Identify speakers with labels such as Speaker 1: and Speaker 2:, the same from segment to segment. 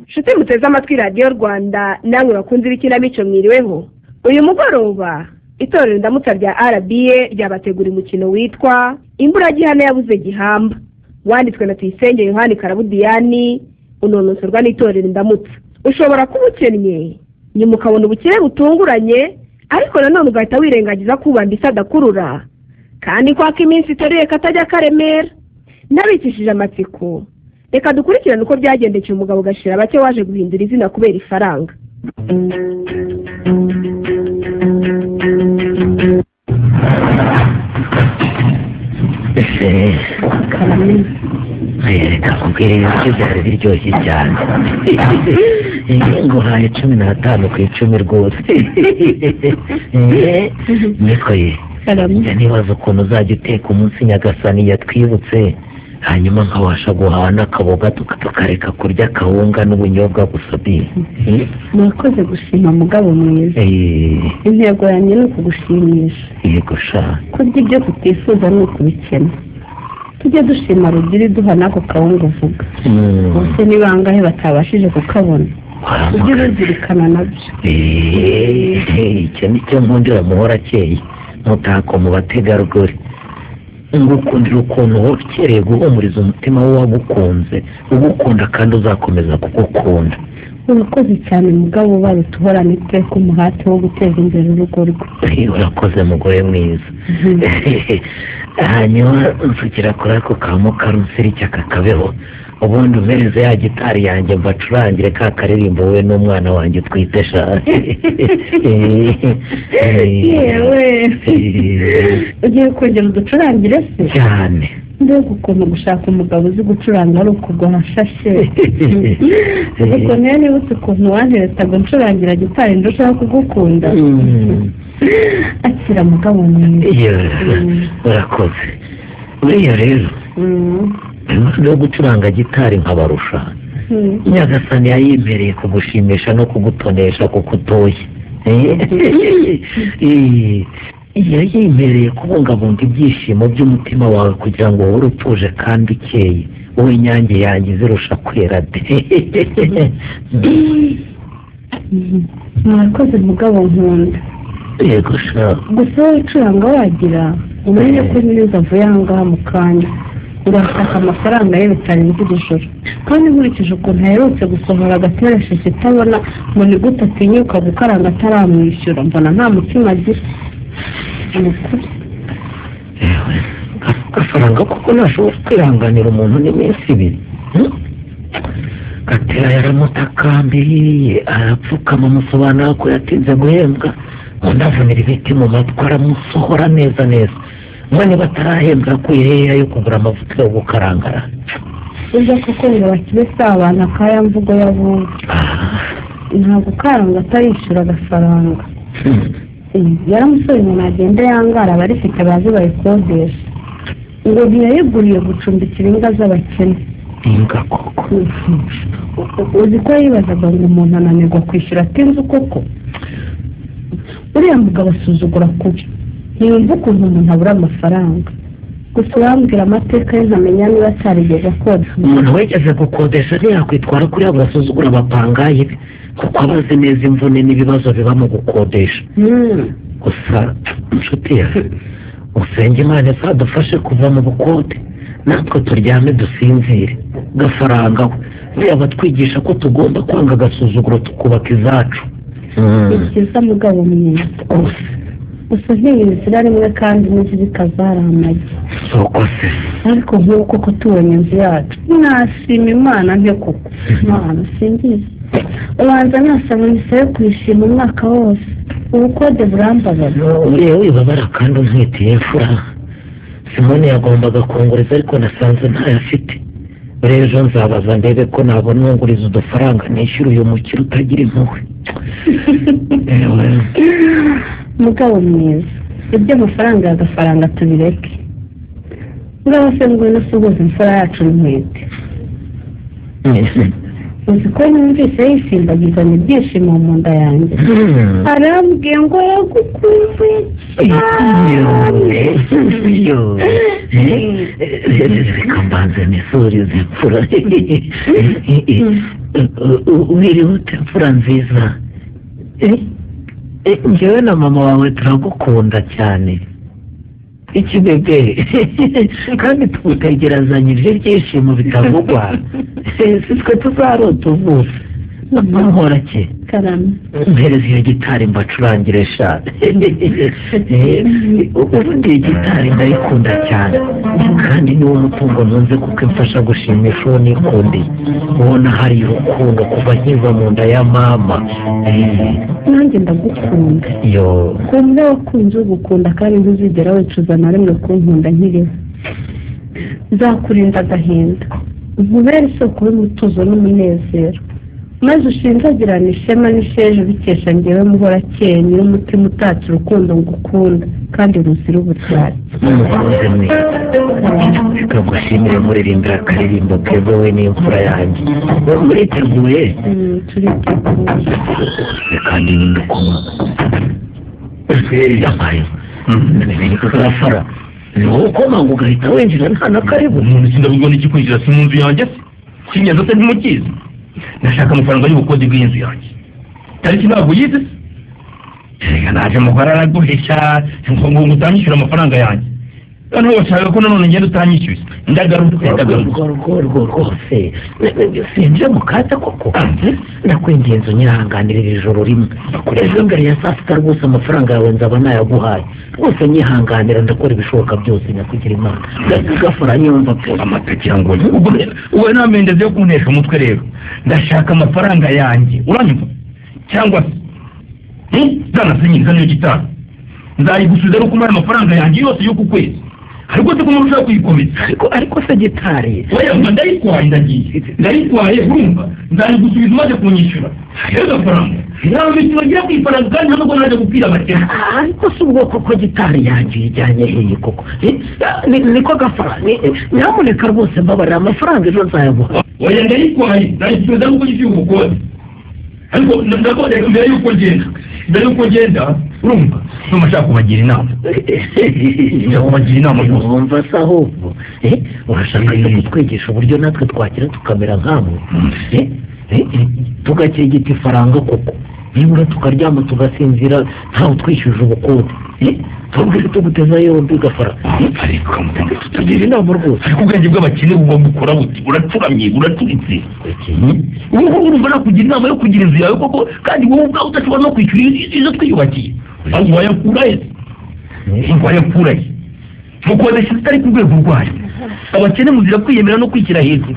Speaker 1: Nshuti muteze amatwi radiyo Rwanda namwe bakunze ibikinamico mwiriweho. Uyu mugoroba itorero Indamutsa rya RBA ryabategura umukino witwa Imburagihane yabuze gihamba, wanditswe na Tuyisenge Yohani Karabudiyani, unonosorwa n'itorero Indamutsa. Ushobora kuba ukennye nyuma ukabona ubukire butunguranye, ariko nanone ugahita wirengagiza kuba mbisa adakurura kandi kwaka iminsi iteruye katajya karemera. Nabikishije amatsiko, reka dukurikirane uko byagendekeye umugabo Gashira bake waje guhindura izina kubera ifaranga.
Speaker 2: reka kubwira ibyo byari biryoshye cyane ngo haye 15 ku 10 rwose. niko ye nibaza ukuntu uzajya uteka umunsi Nyagasani yatwibutse, hanyuma nkabasha guhana akaboga tukareka kurya akawunga n'ubunyobwa gusa.
Speaker 3: murakoze gushima mugabo mwiza. intego yanjye ni ukugushimisha.
Speaker 2: yego sha,
Speaker 3: kurya ibyo tutifuza ni ukubikena. tujye dushima Rugiri duha n'ako kawunga uvuga. bose ni bangahe batabashije kukabona? ujye uzirikana nabyo.
Speaker 2: icyo ni cyo nkundira muhora akeye mutako mu bategarugori. ngukundira ukuntu wowe ukereye guhumuriza umutima w'uwagukunze, ugukunda kandi uzakomeza kugukunda.
Speaker 3: urakoze cyane mugabo ubaye tuhorana iteka umuhate wo guteza imbere urugo rwe.
Speaker 2: urakoze mugore mwiza. hanyuma nsukira kuri ako kamukarunsiri cy'akakabeho, ubundi umereze ya gitari yanjye mbacurangire ka karirimbo wowe n'umwana wanjye twite sha.
Speaker 3: yewe ugiye kongera uducurangire se?
Speaker 2: cyane.
Speaker 3: mbega ukuntu gushaka umugabo uzi gucuranga ari ukugwa hashashe. ariko niyo nibutse ukuntu wanteretaga ncurangira gitari ndushaho kugukunda. akira mugabo mwiza.
Speaker 2: urakoze. buriya rero no gucuranga gitari nkabarusha, Nyagasani yayimpereye kugushimisha no kugutonesha kuko utoye. yayimpereye kubungabunga ibyishimo by'umutima wawe kugira ngo uhore utuje kandi ukeye, wowe inyange yanjye zirusha kwera de.
Speaker 3: murakoze mugabo nkunda.
Speaker 2: yego sha.
Speaker 3: gusa wowe ucuranga wagira umenye ko neza avuye ahangaha mu kanya urashaka amafaranga ye bitarenze ijoro, kandi nkurikije ukuntu aherutse gusohora agateresheje itabona ngo ni gute atinyuka gukaranga ataramwishyura, mbona nta mutima agira.
Speaker 2: gafaranga kuko ntashobora kwihanganira umuntu n'iminsi ibiri. Gatera yaramutakambiye arapfukama amusobanura ko yatinze guhembwa, undi avunira ibiti mu matwi aramusohora neza neza. none batarahembwa ko iheya yo kugura amavuta yo gukarangara.
Speaker 3: ujya kuko ngo bakire sabana kaya mvugo yavuze. nta gukaranga atarishyura agafaranga. yaramusoye umuntu agenda yangara abarifite bazi bayikodesha, ngo ntiyayiguriye gucumbikira imbwa z'abakene.
Speaker 2: imbwa koko?
Speaker 3: uzi ko yibazaga ngo umuntu ananirwa kwishyura atinze koko? uriya mugabo asuzugura kubi, ntiyumva ukuntu umuntu abura amafaranga. gusa urambwira amateka ye nkamenya niba atarigeze akodesha.
Speaker 2: umuntu wigeze gukodesha ntiyakwitwara kuri abo basuzugura abapangayi be, kuko abazi neza imvune n'ibibazo biba mu gukodesha. gusa inshuti ye usenge Imana izadufashe kuva mu bukode, natwe turyame dusinzire. gafaranga we abatwigisha ko tugomba kwanga agasuzuguro tukubaka izacu.
Speaker 3: ni byiza mugabo mwiza. gusa ntiyizira rimwe kandi n'inzu bikazara amagi.
Speaker 2: soko se.
Speaker 3: ariko nk'uko ko tubonye inzu yacu nashima Imana nte koko. Imana singize ubanza nasaba imisoro yo kuyishima umwaka wose, ubukode burambabaza.
Speaker 2: uriya wibabara kandi untwitiye imfura. Simone yagombaga kunguriza ariko nasanze ntayo afite. rero ejo nzabaza ndebe ko nabona unguriza udufaranga nishyura uyu mukire utagira impuhwe.
Speaker 3: mugabo mwiza, iby'amafaranga y'agafaranga tubireke. urabase ngo ino suhuza imfura yacu n'inkweto. uzi ko numvise yisimbagizanya ibyishimo mu nda yanjye arambwiye ngo yagukumbuye cyane.
Speaker 2: reka mbanze nisurize imfura. wirihute mfura nziza. njyewe na mama wawe turagukunda cyane iki bebe kandi tugutegerezanyije ibyishimo bitavugwa. si twe tuzarota uvuze nkora ke
Speaker 3: karame
Speaker 2: mpereza iyo gitari mbacurangire sha. ubundi iyi gitari ndayikunda cyane kandi niwo mutungo ntunze kuko imfasha gushimisha uwo nikundiye. ubona hari urukundo kuva nkiva mu nda ya mama.
Speaker 3: nanjye ndagukunda
Speaker 2: yo
Speaker 3: kumbe wakunze ugukunda kandi ntuzigera wicuza na rimwe kunkunda nkiriho. nzakurinda agahinda nkubere isoko y'umutuzo n'umunezero maze ushinzagirana ishema n'ishejo bikesha njyewe muhorakeye nyir'umutima utatse urukundo ngukunda kandi ruzira ubutwari.
Speaker 2: n'umukunzi mwiza reka gushimire muririmbira akaririmbo keza we n'imfura yanjye. muriteguye?
Speaker 3: turiteguye
Speaker 2: kandi nyine kunywa yampaye urafara ni wowe ukomanga ugahita winjira nta na karibu.
Speaker 4: umuntu sindabibona iki kwinjira si mu nzu yanjye se sinyaza se ntimukizi. ndashaka amafaranga y'ubukode bw'inzu yanjye. tariki ntabwo yize se reka naje mugore araguhisha ngo utanyishyura amafaranga yanjye. noneho bashaka ko nanone ngenda utanyishyuye. ndagarutse
Speaker 2: rwose sinje mukata koko. ndakwingenza unyihanganirira ijoro rimwe. ejo mbere ya saa sita rwose amafaranga yawe nzaba nayaguhaye rwose nyihanganira ndakora ibishoboka byose nyakugira imana. gafara nyumva pe
Speaker 4: amatakira ngo wowe nta mendezi yo kuntesha umutwe rero. ndashaka amafaranga yanjye uranyumva cyangwa se zana se nyine niyo gitanga nzayigusubiza ari uko umpaye amafaranga yanjye yose y'uku kwezi. ariko se kumwe ushaka kuyikomeza
Speaker 2: ariko se gitari
Speaker 4: oya ndayitwaye ndagiye ndayitwaye urumva nzayigusubiza umaze kunyishyura rero gafaranga ntabwo bagira ku ifaranga kandi ntabwo naje gupfira abakene.
Speaker 2: ariko si ubwo koko gitari yanjye ijyanye hehe koko niko gafaranga nyamuneka rwose mbabarira amafaranga ejo nzayaguha.
Speaker 4: oya ndayitwaye ndayisubiza n'uko yishyuye ubukode ariko ndakodeka mbere y'uko ngenda urumva numa ashaka kubagira inama. kubagira inama rwose
Speaker 2: wumva se ahubwo urashaka kutwigisha uburyo natwe twakira tukamera nk'amwe tugakegeta ifaranga koko nibura tukaryama tugasinzira ntawe twishyuje ubukode. tuguteza yombi gafara
Speaker 4: ariko
Speaker 2: tugira inama rwose.
Speaker 4: ariko ubwenge bw'abakene buba bukora buti uracuramye uraturitse. wowe urumva nakugira inama yo kugira inzu yawe koko kandi wowe ubwawe udashobora no kwishyura izo twiyubakiye. ahubwo wayakurahe wayakurahe mukodesha zitari ku rwego rwayo. abakene muzira kwiyemera no kwishyira hejuru.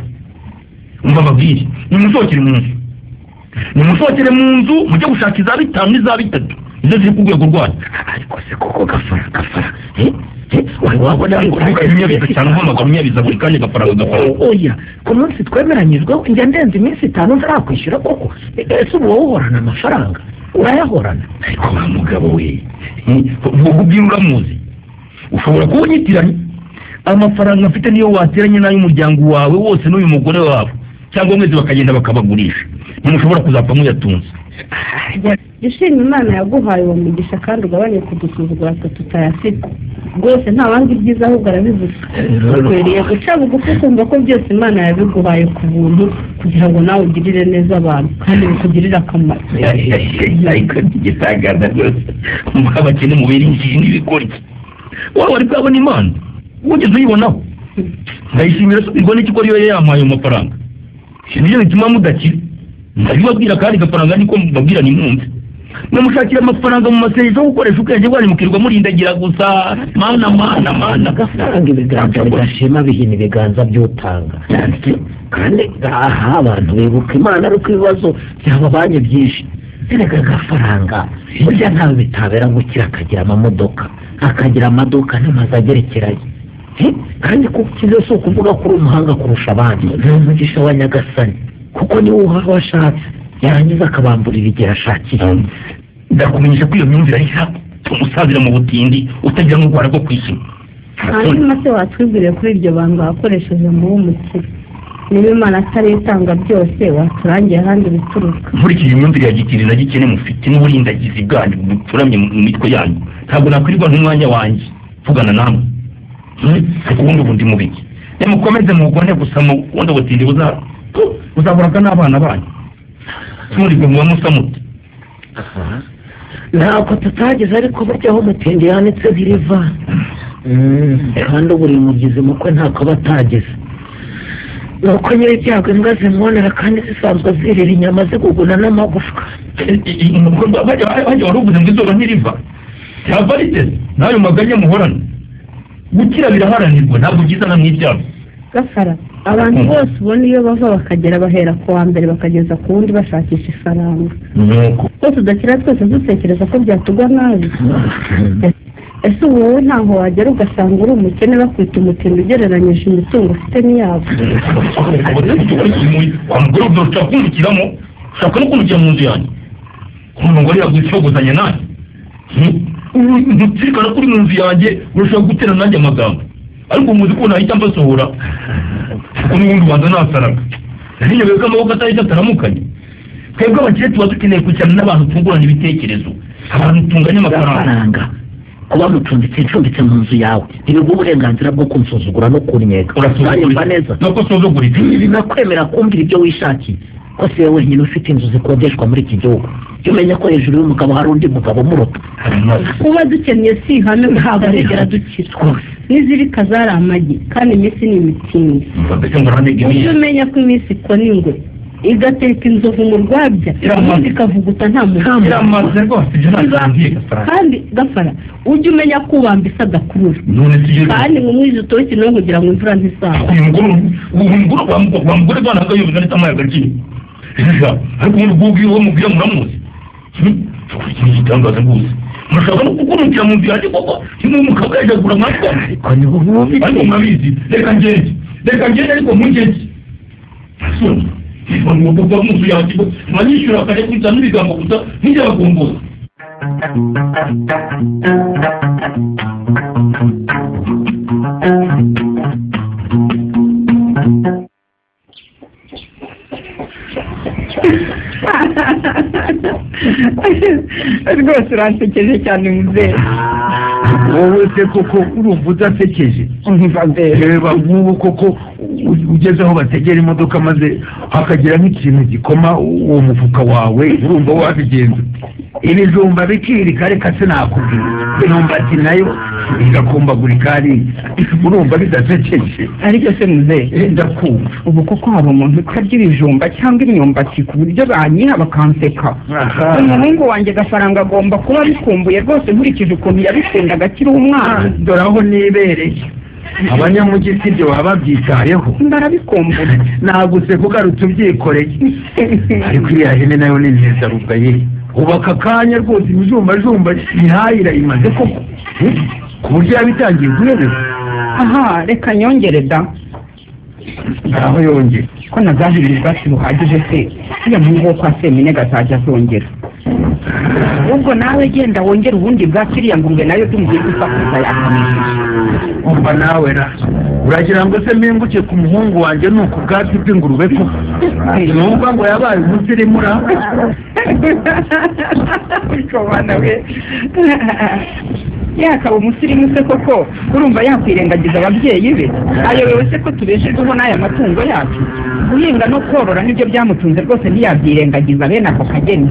Speaker 4: umva ababwire nimusohokere mu nzu mujye gushaka iza 5 n'iza 3 izo ziri ku rwego rwayo.
Speaker 2: ariko se koko gafara wari wabona
Speaker 4: unyabiza cyane uhamagara unyabiza buri kanya gafaranga.
Speaker 2: oya ku munsi twemeranyijweho njya ndenza iminsi 5 nzarakwishyura koko. ese ubu wowe uhorana amafaranga urayahorana?
Speaker 4: ariko wa mugabo we ubwo ubwira uramuzi ushobora kuba unyitiranye. amafaranga mfite niyo wateranye n'ay'umuryango wawe wose n'uyu mugore wawe cyangwa mwese bakagenda bakabagurisha ntimushobora kuzapfa muyatunze.
Speaker 3: dushima imana yaguhaye uwo mugisha kandi ugabanye kudusuzugura twe tutayafite rwose nta wanga ibyiza ahubwo arabivuga. ukwiriye guca bugufi kumva ko byose imana yabiguhaye ku buntu kugira ngo nawe ugirire neza abantu kandi bikugirire akamaro.
Speaker 4: ariko igitangaza rwose umva abakene mubera injiji n'ibigoryi wowe wari bwabona imana wigeze uyibonaho. ndayishimira subirwa n'ikiko ariyo yampaye ayo mafaranga. nibyo bituma mudakira ndabibabwira kandi gafaranga niko mbabwira nimwumve. namushakira amafaranga mu maserivisi yo gukoresha ubwenge bwanyu mukirwa murindagira gusa mana
Speaker 2: gafaranga ibiganza bidashima bihina ibiganza by'utanga kandi aha abantu bibuka imana ariko ibibazo byababanye byinshi. erega gafaranga burya ntawe bitabera gukira akagira amamodoka akagira amaduka n'amazu agerekeranye kandi kukize si ukuvuga ko uri umuhanga kurusha abandi. ni umugisha wa nyagasani kuko niwe uha washatse yarangiza akabamburira igihe ashakiye.
Speaker 4: ndakumenyesha ko iyo myumvire ari ntabwo umusazira mu butindi utagira n'urwara rwo kwishyura.
Speaker 3: hanyuma se watwibwiriye kuri iryo banga wakoresheje mu w'umukire niba imana atari itanga byose waturangiye ahandi bituruka.
Speaker 4: nkurikije imyumvire ya gikiri na gikene mufite n'uburindagizi bwanyu buturamye mu mitwe yanyu ntabwo nakwirirwa n'umwanya wanjye mvugana namwe ariko ubundi ubundi mubiki nimukomeze mugone gusa mu bundi butindi buzahuraga n'abana banyu murirwe muba musa mute.
Speaker 2: ntabwo tutageze ariko burya aho umutindi yanitse ntiriva kandi buri mugizi mukwe ntako aba atageze nuko nyiri ibyago imbwa zimwonera kandi zisanzwe zirira inyama ziguguna n'amagufwa.
Speaker 4: bajya wari uvuze ngo izuba ntiriva cyava riteze n'ayo maganya muhorana gukira biraharanirwa ntabwo byizana n'ibyago.
Speaker 3: Gafara, abantu bose ubona iyo bava bakagera bahera ku wa mbere bakageza ku wundi bashakisha ifaranga. Twese udakira twese dutekereza ko byatugwa nabi. Ese wowe ntaho wagera ugasanga uri umukene bakwita umutindi ugereranyije imitungo ufite n'iyabo.
Speaker 4: wamugore ubwo ushaka kumukiramo ushaka no kumukira mu nzu yanjye umuntu ngo ariya gucogozanya nanjye ntutsirikana ko uri mu nzu yanjye urashobora gutera nanjye amagambo ariko muzi ko nahita mbasohora kuko n'ubundi ubanza nasaraga ntinyobeye ko amaboko atahita ataramukanye. twebwe abakire tuba dukeneye kwicarana n'abantu tungurana ibitekerezo abantu tunganya amafaranga.
Speaker 2: kuba mucumbitse mu nzu yawe ntibiguha uburenganzira bwo kunsuzugura no kunyega. urasuzugura neza
Speaker 4: nuko usuzugura
Speaker 2: binakwemera kumbwira ibyo wishakiye ko si wowe wenyine ufite inzu zikodeshwa muri iki gihugu jya umenya ko hejuru y'umugabo hari undi mugabo umuruta.
Speaker 3: kuba dukeneye si ihame ntabwo aregera dukira n'izirika zari amagi kandi iminsi ni imitindi. ujye umenya ko iminsi ikona ingwe igateka inzovu mu rwabya ubundi ikavuguta nta muntu. kandi Gafara ujye umenya ko ubambisa adakurura kandi ngo umwiza utoshye no kugira ngo imvura ntizagwe.
Speaker 4: wamugore bwana agayoboza neza amaye agakina ariko ubundi bw'ubwiwe wo mubwira muramuzi iki ni igitangaza rwose murashaka no kukurukira mu nzu yanjye koko kimwe mukabwajagura mwatwa ariko mwabizi reka ngende ariko mugende muvuga mu nzu yanjye mwanyishyura kare kwita n'ibigambo gusa ntibyabagomboza.
Speaker 1: rwose uransekeje cyane muzehe.
Speaker 5: wowe se koko urumva udasekeje reba nk'ubu koko ugeze aho bategera imodoka maze hakagira nk'ikintu gikoma uwo mufuka wawe urumva wabigenza ibijumba bikirika reka sinakubwira imyumbati nayo igakumbagurika ari urumva bidasekeje.
Speaker 1: ariko se muzehe
Speaker 5: ndakumva
Speaker 1: ubu koko hari umuntu utarya ibijumba cyangwa imyumbati ku buryo banyiha bakanseka. umuhungu wanjye Gafaranga agomba kuba bikumbuye rwose nkurikije ukuntu yabikundaga akiri umwana.
Speaker 5: dore aho nibereye abanyamujyi sibyo baba babyitayeho
Speaker 1: barabikumbura
Speaker 5: naguse kugarutse ubyikoreye ariko iriya hene nayo ni nziza rugaye ubu aka kanya rwose imijumbajumba ihahira imaze koko ku buryo yabitangiye guhereza.
Speaker 1: aha reka nyongere da
Speaker 5: aho yongera
Speaker 1: ko nazahirira ubwatsi buhagije se iyo muhungu wo kwa Seminega azajya azongera. ubwo nawe genda wongera ubundi bwatsi iriya ngurube nayo tumubwiye gusakuza yakamishije.
Speaker 5: umva nawe ra uragira ngo se mpinguke ku muhungu wanjye ni uku bwatsi bw'ingurube ko numva ngo yabaye umusirimu ra
Speaker 1: ukabana we yakaba umusirimu se koko urumva yakwirengagiza ababyeyi be ayobewe se ko tubeshejeho n'aya matungo yacu guhinga no korora nibyo byamutunze rwose ntiyabyirengagiza bene ako kageni.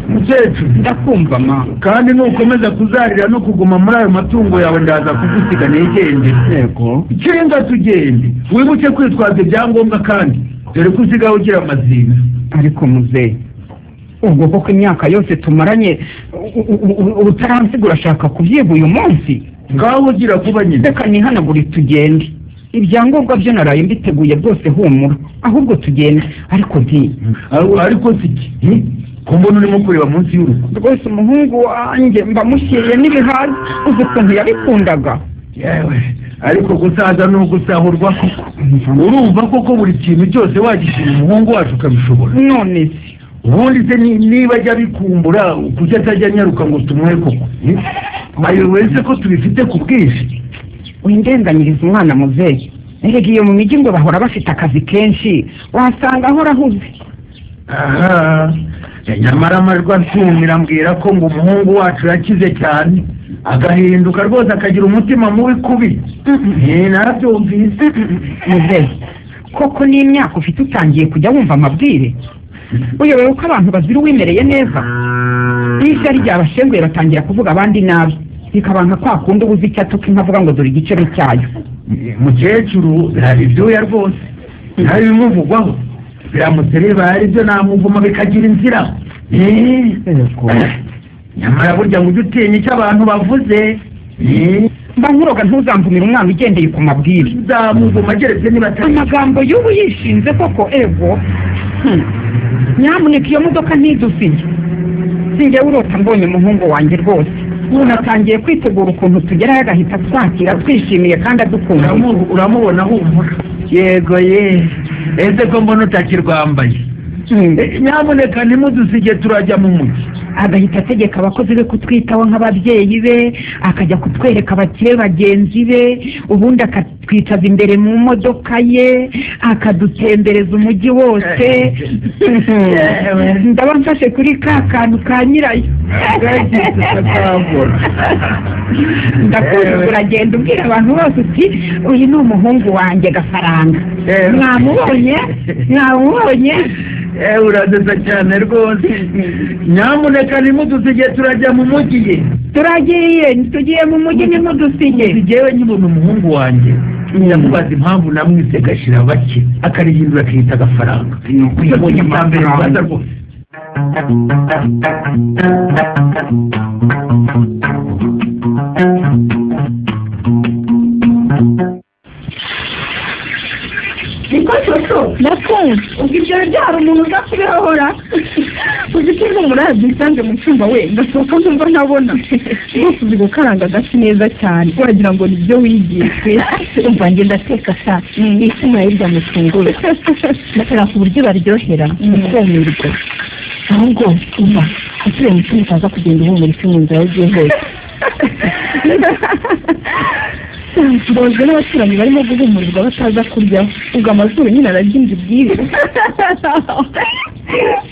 Speaker 5: mukecuru
Speaker 1: ndakumva ma
Speaker 5: kandi nukomeza kuzarira no kuguma muri ayo matungo yawe ndaza kugusiga nigende.
Speaker 1: yego
Speaker 5: icyenda tugende wibuke kwitwaza ibyangombwa kandi dore ko usigaye ugira amazinga.
Speaker 1: ariko muzehe ubwo koko imyaka yose tumaranye utaransiga urashaka kubyiga uyu munsi?
Speaker 5: ngaho ugira vuba nyine.
Speaker 1: reka nihanagure tugende ibyangombwa byo naraye mbiteguye rwose humura ahubwo tugende.
Speaker 5: ariko siki ko mbona urimo kureba munsi y'urugo
Speaker 1: rwose umuhungu wanjye mbamushyiriye n'ibihaza uzi ukuntu yabikundaga.
Speaker 5: yewe ariko gusaza ni ugusahurwa koko urumva koko buri kintu cyose wagishyira umuhungu wacu ukabishobora.
Speaker 1: none se
Speaker 5: ubundi se niba ajya bikumbura kuki atajya anyaruka ngo tumuhe koko ayo wese ko tubifite ku bwinshi.
Speaker 1: windenganyiriza umwana muzehe
Speaker 6: erega iyo mu mijyi ngo bahora bafite akazi kenshi wasanga ahora ahuze.
Speaker 5: aha nyamara amajwi ansumira ambwira ko ngo umuhungu wacu yakize cyane agahinduka rwose akagira umutima mubi kubi. Narabyumvise.
Speaker 6: muzehe koko n'imyaka ufite utangiye kujya wumva amabwire uyobewe ko abantu bazira uwimereye neza n'ishyari ryabashenguye batangira kuvuga abandi nabi bikabanka kwa kundi ubuze icyo atuka inka avuga ngo dore igicebe cyayo.
Speaker 5: mukecuru biraba ibyuya rwose nawe bimuvugwaho biramutse bibaye aribyo namuvuma bikagira inzira. nyamara burya ngo ujye utinya icyo abantu bavuze.
Speaker 6: mba nkuroga ntuzamvumire umwana ugendeye ku mabwire.
Speaker 5: nzamuvuma ageretse niba atari
Speaker 6: amagambo y'ubu yishinze koko ego. nyamuneka iyo modoka ntidusige sinjyewe urota mbonye umuhungu wanjye rwose ubu atangiye kwitegura ukuntu tugeraho agahita twakira twishimiye kandi adukunda.
Speaker 5: uramubona humura. yego ye ese ko mbona utakirwambaye. nyamuneka ntimudusige turajya mu mujyi.
Speaker 6: agahita ategeka abakozi be kutwitaho nk'ababyeyi be akajya kutwereka abakire bagenzi be ubundi akatwicaza imbere mu modoka ye akadutembereza umujyi wose. ndaba mfashe kuri ka kantu ka nyirayo. ndakuzi uragenda ubwira abantu bose uti uyu ni umuhungu wanjye Gafaranga. mwamubonye mwamubonye.
Speaker 5: uradeza cyane rwose. nyamuneka nimudusige turajya mu mujyi ye.
Speaker 6: tugiye mu mujyi nimudusige.
Speaker 5: njyewe nyibona umuhungu wanjye ndamubaza impamvu namwise Gashira bake akarihindura akiyita Gafaranga. ni ukuyibonye mbere rwanda rwose.
Speaker 1: niko shosho nakunze ubwo ibyo byari umuntu uza kubirahora uzi ko n'umurara dusanze mu cyumba we ndasohoka nkumva ntabona rwose uzi gukaranga agasi neza cyane wagira ngo nibyo wigiye
Speaker 3: umva njye ndateka sa isi murayirya mufunguro ndashaka ku buryo baryohera ukumirwa ahubwo umva asubiye mu cyumba utaza kugenda uhumura isi mu nzira yagiye hose.
Speaker 1: mbonzwe n'abaturanyi barimo guhumurirwa bataza kuryaho ubwo amazuru nyine arabyinze ubwire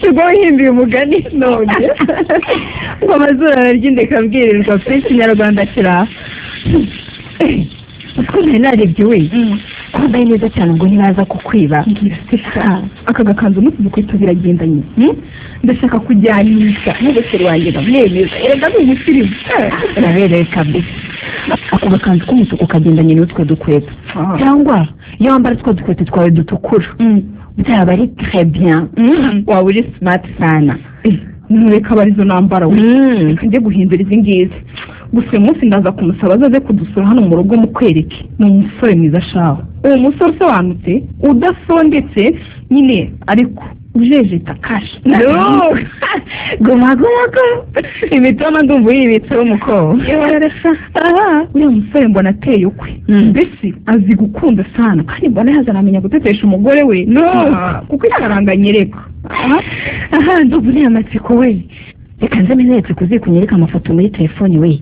Speaker 1: sigo wihimbiye umugani none ngo amazuru arabyinde kabwirirwa pe ikinyarwanda kiraha.
Speaker 3: utwo nari narebye we wambaye neza cyane ngo ntibaza kukwiba.
Speaker 1: aka gakanzu n'utubukwito biragendanye ndashaka kujyanisha n'umusore wanjye ndamwemeza erega ni umusirimu
Speaker 3: urabereye kabisa. ako gakanzu k'umutuku kagendanye n'utwo dukweto cyangwa iyo wambara utwo dukweto twawe dutukura byaba ari très bien.
Speaker 1: waba uri smart sana. ntureka aba arizo nambara we reka njye guhindura izi ngizi gusa uyu munsi ndaza kumusaba azaze kudusura hano mu rugo mukwereke. ni umusore mwiza shaho uwo musore usobanutse udasondetse nyine ariko ujejeta kashi.
Speaker 3: goma
Speaker 1: imitoma ndumva uyibitseho umukobwa. uriya musore mbona ateye ukwe mbese azi gukunda sana kandi mbona yazanamenya gutetesha umugore we kuko ifaranga nyereka.
Speaker 3: ndumva uriya amatsiko we reka nze menetse kuzikunyereka amafoto muri telefoni we.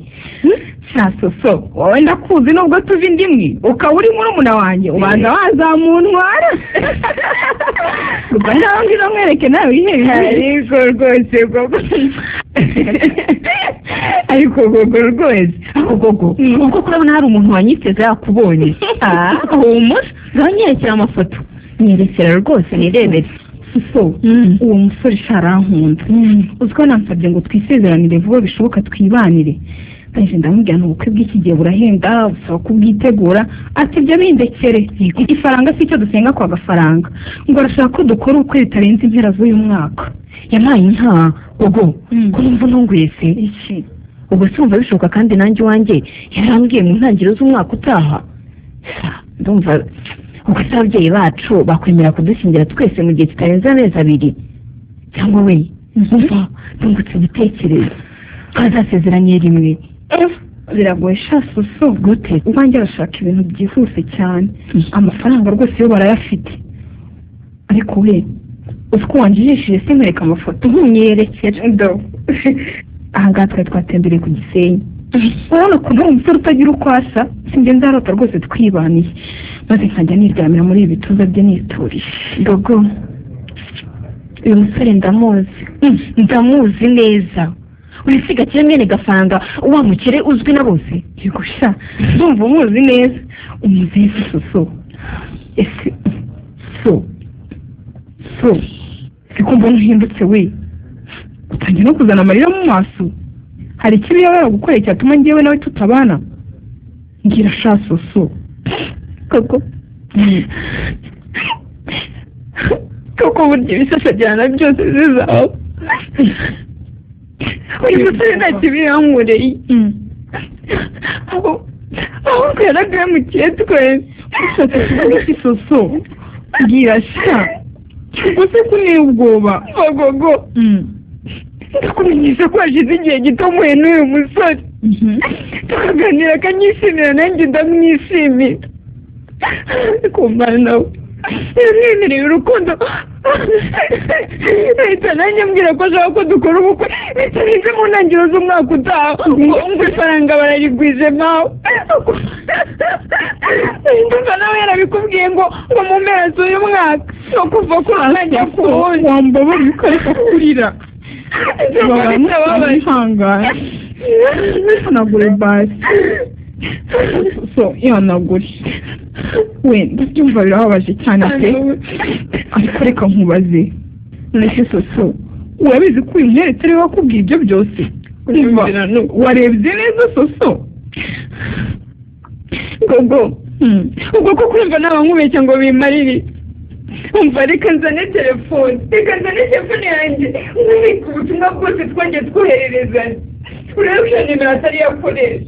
Speaker 1: shasoso wowe ndakuzi nubwo tuva indimwe ukaba uri murumuna wanjye ubanza wazamuntwara ubwo nawe ngizo mwereke nawe wihebe. ariko rwose gogo ariko gogo rwose
Speaker 3: gogo ubwo kurabona hari umuntu wanyiteze yakubonye.
Speaker 1: humura
Speaker 3: zanyerekera amafoto nyerekera rwose nirebere.
Speaker 1: uwo musore sharankunda uzi ko nansabye ngo twisezeranire vuba bishoboka twibanire. ndamubwira ubukwe bw'iki gihe burahenda busaba kubwitegura ati ibyo bindekere ifaranga si icyo dusenga kwa Gafaranga ngo arashaka ko dukora ubukwe bitarenze impera z'uyu mwaka.
Speaker 3: yampaye inka gogo ko numva ntunguye se. ubwo si wumva bishoboka kandi nanjye iwanjye yarambwiye mu ntangiriro z'umwaka utaha. ndumva ubwo se ababyeyi bacu bakwemera kudushyingira twese mu gihe kitarenze amezi 2 cyangwa we umva ndungutse igitekerezo twazasezeranye rimwe.
Speaker 1: biragoye shasoso gute ubanjye arashaka ibintu byihuse cyane amafaranga rwose yo barayafite ariko we uzi ko wanjijishije sinkwereka amafoto ntumyerekere. aha ngaha twari twatembereye ku Gisenyi urabona ko nta umusore utagira uko asa
Speaker 6: sinjye nzarota rwose twibaniye maze nkajya niryamira muri ibi bituza bye niturije.
Speaker 1: Gogo, uyu musore ndamuzi neza. Urisiga kire mwene Gafaranga wa mukire uzwi na bose?
Speaker 6: Yego sha, ndumva umuzi neza. Umuzi ese Soso? Ese so sikumva nuhindutse we, utangiye no kuzana amarira mu maso. Hari ikibi yaba yaragukoreye cyatuma njyewe nawe tutabana? Ngira sha Soso.
Speaker 1: Gogo,
Speaker 6: koko burya ibisasagirana byose bizaho. Uyu musore nta kibi yankoreye. Ahubwo yaragahemukiye twese. Ushatse kuvuga iki Soso? Ngira sha, gusa kuniye ubwoba. Gogo, ndakumenyesha ko hashize igihe gito muhuye n'uyu musore, tukaganira akanyishimira nanjye ndamwishimira. Kumva nawe yamwemereye urukundo, ahita nanjye ambwira ko ashaka ko dukora ubukwe bitarenze mu ntangiriro z'umwaka utaha, ngo ifaranga bararigwije mawe. Ndumva nawe yarabikubwiye ngo mu mpera z'uyu mwaka no kuva kuri nkajya ku wundi. Wambabariye ukareka kurira. Ihangane hanagure basi. So ihanagure. Wenda byumva birababaje cyane pe, ariko reka nkubaze, none Soso urabizi ko uyu mweretse ariwe wakubwiye ibyo byose? Warebye neza Soso? Gogo, ubwo ko kumva naba nkubeshya ngo bimarire. Umva reka nzane telefone yanjye nkubike ubutumwa bwose twongeye twohererezanya, urebe nimero atari yakoresha.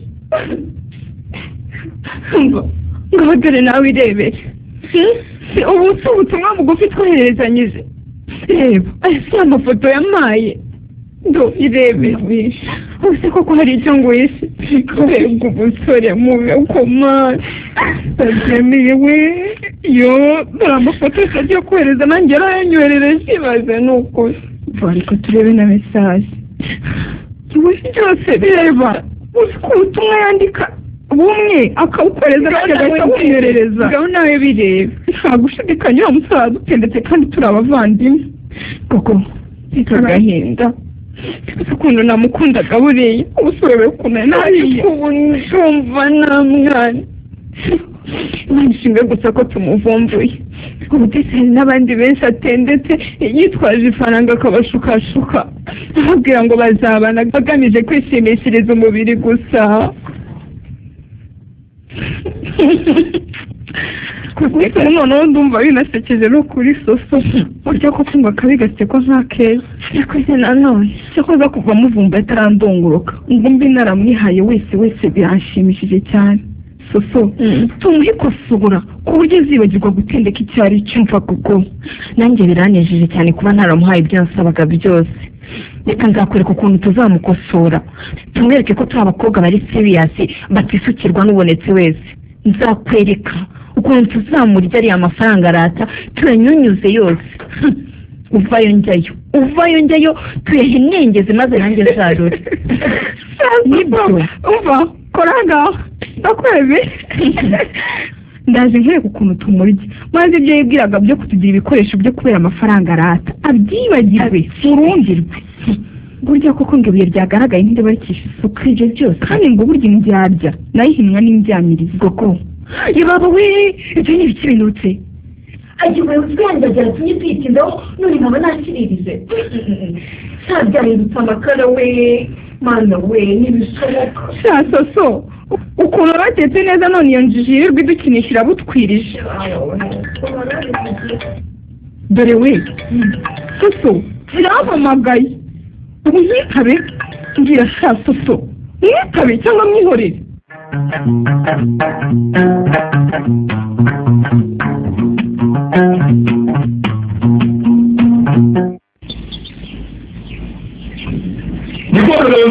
Speaker 6: Ngo dore nawe irebere, ubu si ubutumwa bugufi twohererezanyije. Reba aya si amafoto yampaye, ndo irebere. Ubuse koko hari icyo ngwishe? Mbega umusore mubi ukomana, ndabyemeye we. Yo, dore amafoto yose agiye kohereza nanjye arayanyoherereje, ibaze ni ukuri. Ariko turebe na mesaje. Ibi byose bireba, uzi ko ubutumwa yandika bumwe akawukoreza kandi agahita awuherereza. Ngaho nawe bireba, nta gushidikanya uriya musore aradutendetse kandi turi abavandimwe. Koko reka agahinda, uzi ukuntu namukundaga buriya, ubusore we ukuntu nariye ubu ndumva nta mwana. Imana ishinga gusa ko tumuvumbuye. Ubu ndetse hari n'abandi benshi atendetse yitwaje ifaranga akabashukashuka, ababwira ngo bazabana bagamije kwishimishiriza umubiri gusa. Kuko noneho ndumva binasekeje no kuri Soso, burya ko kumva akabi gaseko nta keza. Yakoze nanone cyakoze kuva muvumba atarandunguruka ngo mbi naramwihaye wese biranshimishije cyane. Soso, tumuhe kosubura ku buryo zibagirwa gutendeka icyo ari cyo. Mva kuko nanjye biranejeje cyane kuba ntaramuhaye ibyo yasabaga byose. Reka nzakwereka ukuntu tuzamukosora, tumwereke ko turi abakobwa bari seriyasi batisukirwa n'ubonetse wese. Nzakwereka ukuntu tuzamurya ariya mafaranga arata turanyunyuze yose. uvayo njyayo tuyahenengeze maze nanjye nzarure. Nibyo umva koraga ndakwebe. Ndaje nkwereka ukuntu tumurya maze ibyo yibwiraga byo kutugira ibikoresho byo kubera amafaranga arata abyibagirwe urundirwe. Burya koko ngo ibuye ryagaragaye ntibarikisha isuku ibyo byose, kandi ngo burya indyarya nayihinwa n'indyamirizi. Koko yababa we ibyo ni ibiki binutse?
Speaker 1: agiye utwandagira tumye twitindaho none nkaba nakiririze. Sabyahindutse amakara we mana we n'ibishoboka.
Speaker 6: Soso ukuntu batetse neza none iyo njiji yirirwa idukinishira butwirije. Dore we Soso zirampamagaye, ubu mwitabe ngira Soso mwitabe cyangwa mwihorere.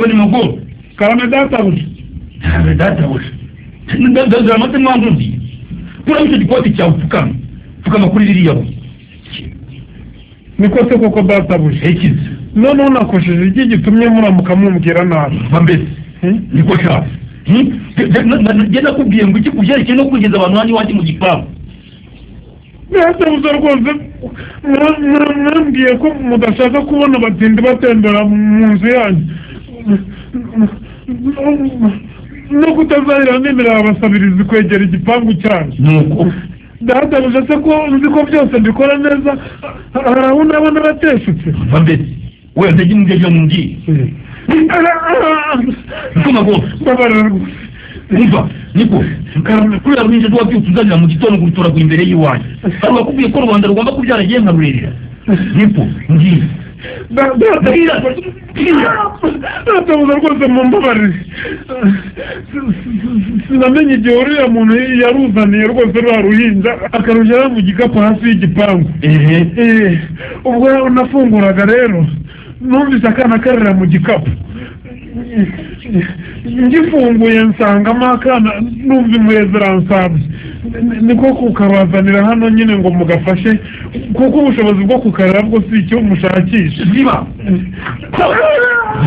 Speaker 4: Ni muguu
Speaker 5: karame databuja.
Speaker 4: databuja ndazira amate mwangundi kura icyo gikoti cyawe upfukama kuri ririya buye.
Speaker 5: Niko se koko databuja?
Speaker 4: Ikize
Speaker 5: none unakosheje iki gitumye muramuka mumbwira nabi?
Speaker 4: mbese niko cyane njye nakubwiye ngo iki kubyerekeye no kugeza abantu hano iwanjye mu gipangu.
Speaker 5: Databuja rwose mwambwiye ko mudashaka kubona abatindi batembera mu nzu yanyu no kutazahira nemerera abasabirizi kwegera igipangu cyanyu.
Speaker 4: Nuko
Speaker 5: databuja se ko nzi ko byose mbikora neza hari aho nabona bateshutse.
Speaker 4: mva mbese wenda jya umubyeyi mumbwiye ntuma rwose
Speaker 5: mbabarira rwose.
Speaker 4: umva niko kuriya ruhinja rwabyutse uzanira mu gitondo kurutoragura imbere y'iwanyu hari bakubwiye ko rubanda rugomba kubyara agiye nkarurerera niko ngiye
Speaker 5: databuja rwose mumbabarire sinamenye igihe uriya muntu yaruzaniye rwose ruriya ruhinja akarushyira mu gikapu hasi y'igipangu. Ubwo nafunguraga rero numvise akana karira mu gikapu ngifunguye nsangamo akana numva impuhwe ziransabye niko kukabazanira hano nyine ngo mugafashe kuko ubushobozi bwo kukarera bwo si icyo mushakisha.
Speaker 4: ziba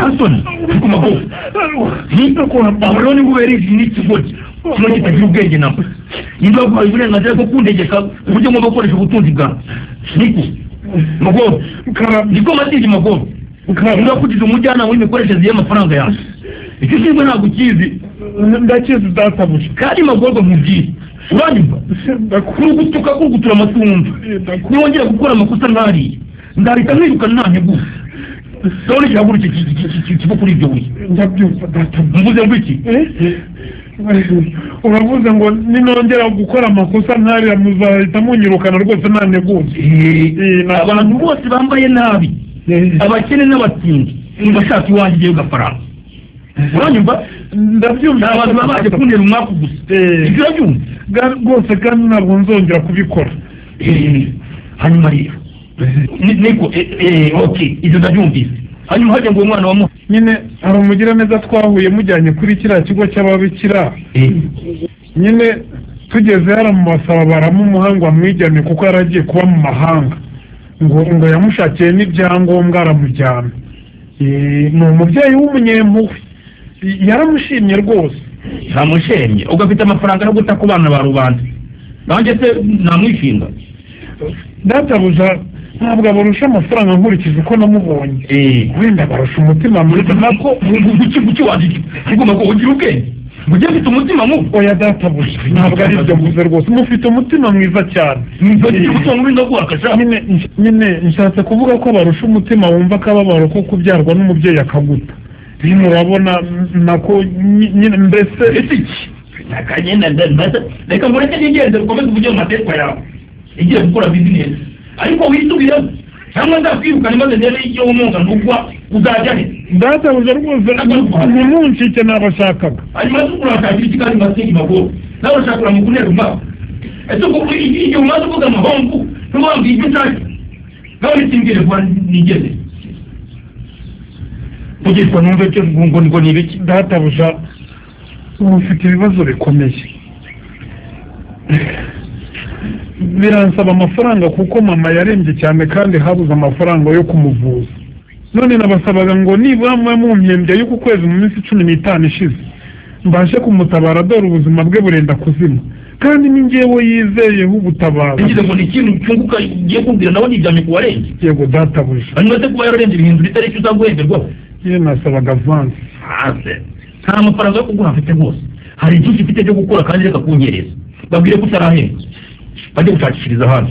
Speaker 4: Anthony ku maboko rero ni ngubera izi n'ikigoryi kino kitagira ubwenge nabwo niba baguhaye uburenganzira bwo kundegeka uburyo ngomba gukoresha ubutunzi bwawe niko magoro niko matije magoro niba kugize umujyanama w'imikoreshereze y'amafaranga yawe icyo ushinzwe ntabwo ukizi.
Speaker 5: Ndakizi databuja
Speaker 4: kandi magorwa nkubwire uranyumva kurugutuka kurugutura amatungo niwongera gukora amakosa nk'ariya ndahita mwirukana nta nteguza ndabona igihaguruke kiva kuri ibyo buye.
Speaker 5: ndabyumva databuja.
Speaker 4: mvuze ngo iki
Speaker 5: uravuze ngo ninongera gukora amakosa nk'ariya muzahita munyirukana rwose nta nteguza.
Speaker 4: abantu bose bambaye nabi abakene n'abatindi bashaka iwanjye igihe ugafaranga uranyumva.
Speaker 5: ndabyumva
Speaker 4: ni abantu baba baje kuntera umwaku gusa ibyo urabyumva
Speaker 5: rwose kandi ntabwo nzongera kubikora.
Speaker 4: hanyuma rero niko ok ibyo ndabyumvise hanyuma hajya ngo uwo mwana wamuha
Speaker 5: nyine hari umugiraneza twahuye mujyanye kuri kiriya kigo cy'ababikira nyine tugeze yaramubasaba baramumuhanga wamwijyane kuko yaragiye kuba mu mahanga ngo yamushakiye n'ibyangombwa aramujyana. ni umubyeyi w'umunyempuhwe yaramushimye rwose.
Speaker 4: yamushimye ugafite amafaranga yo guta ku bana ba rubanda nanjye se namwishinga.
Speaker 5: databuja ntabwo abarusha amafaranga nkurikije uko namubonye. wenda barusha umutima mwiza nako
Speaker 4: guki wandike ugomba kugira ubwenge ujye mfite umutima mubi.
Speaker 5: oya databuja ntabwo ari ibyo mvuze rwose mufite umutima mwiza cyane. nyine nshatse kuvuga ko barusha umutima wumva akababaro ko kubyarwa n'umubyeyi akaguta. nyine urabona nako nyine mbese
Speaker 4: iki reka mureke nigende ukomeze uvuge mu mateka yawe igiye gukora bizinesi ariko wisubiremo cyangwa ndakwirukana maze ndebe icyo umwuga ntugwa uzajya he.
Speaker 5: databuja rwose ntimuncike nabashakaga.
Speaker 4: hanyuma urashakira iki kandi masengi magoro nawe urashakira mu kunera umwaka ese igihe umaze uvuga amahomvu ntubambwiye ibyo nshaka nawe nisimbwire kuba nigeze kugezwa numve icyo ngo ni ibiki.
Speaker 5: databuja ubu ufite ibibazo bikomeye biransaba amafaranga kuko mama yarembye cyane kandi habuze amafaranga yo kumuvuza. none nabasabaga ngo nibura mwe mumpembye y'uku kwezi mu minsi 15 ishize mbashe kumutabara dore ubuzima bwe burenda kuzima kandi ni njyewe yizeyeho ubutabaza.
Speaker 4: ngize ngo ni ikintu cyunguka ugiye kumbwira nawe niryamye ku warembye.
Speaker 5: yego databuja.
Speaker 4: hanyuma se kuba yararembye ibihindura itariki uzaguhemberwaho.
Speaker 5: ye nasabaga avansi.
Speaker 4: nta mafaranga yo kuguha mfite rwose hari byinshi ufite byo gukora kandi reka kunyereza babwire ko utarahembwa bajye gushakishiriza hano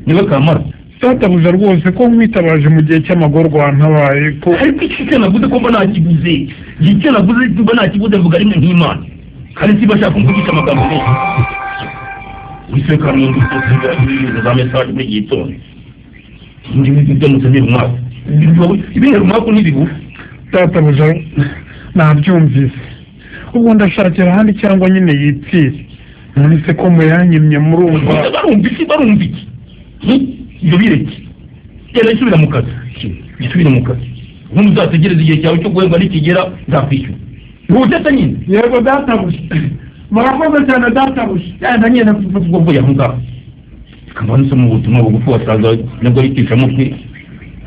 Speaker 4: niwe kamara.
Speaker 5: databuja rwose ko mwitabaje mu gihe cy'amagorwa ntabaye ko
Speaker 4: ariko icyo navuze ko mba nakiguze icyo navuze mba nakiguze mvuga rimwe nk'imana kandi si bashaka kumvugisha amagambo menshi wiseka n'indi za mesaje muri iki gitondo indi byo musenyera umwaka ibinera umwaka n'ibibu.
Speaker 5: databuja nabyumvise ubwo ndashakira ahandi cyangwa nyine yipfire none se ko muyanyimye murumva.
Speaker 4: barumva iki ibyo bireke genda isubira mu kazi gisubire mu kazi ubundi uzategereza igihe cyawe cyo guhembwa nikigera nzakwishyura ntugeze nyine.
Speaker 5: yego databuja murakoze cyane databuja.
Speaker 4: yenda nyine ubwo bwo yahuga kamara nisoma ubutumwa bugufi wasaza nabwo yitisha mutwe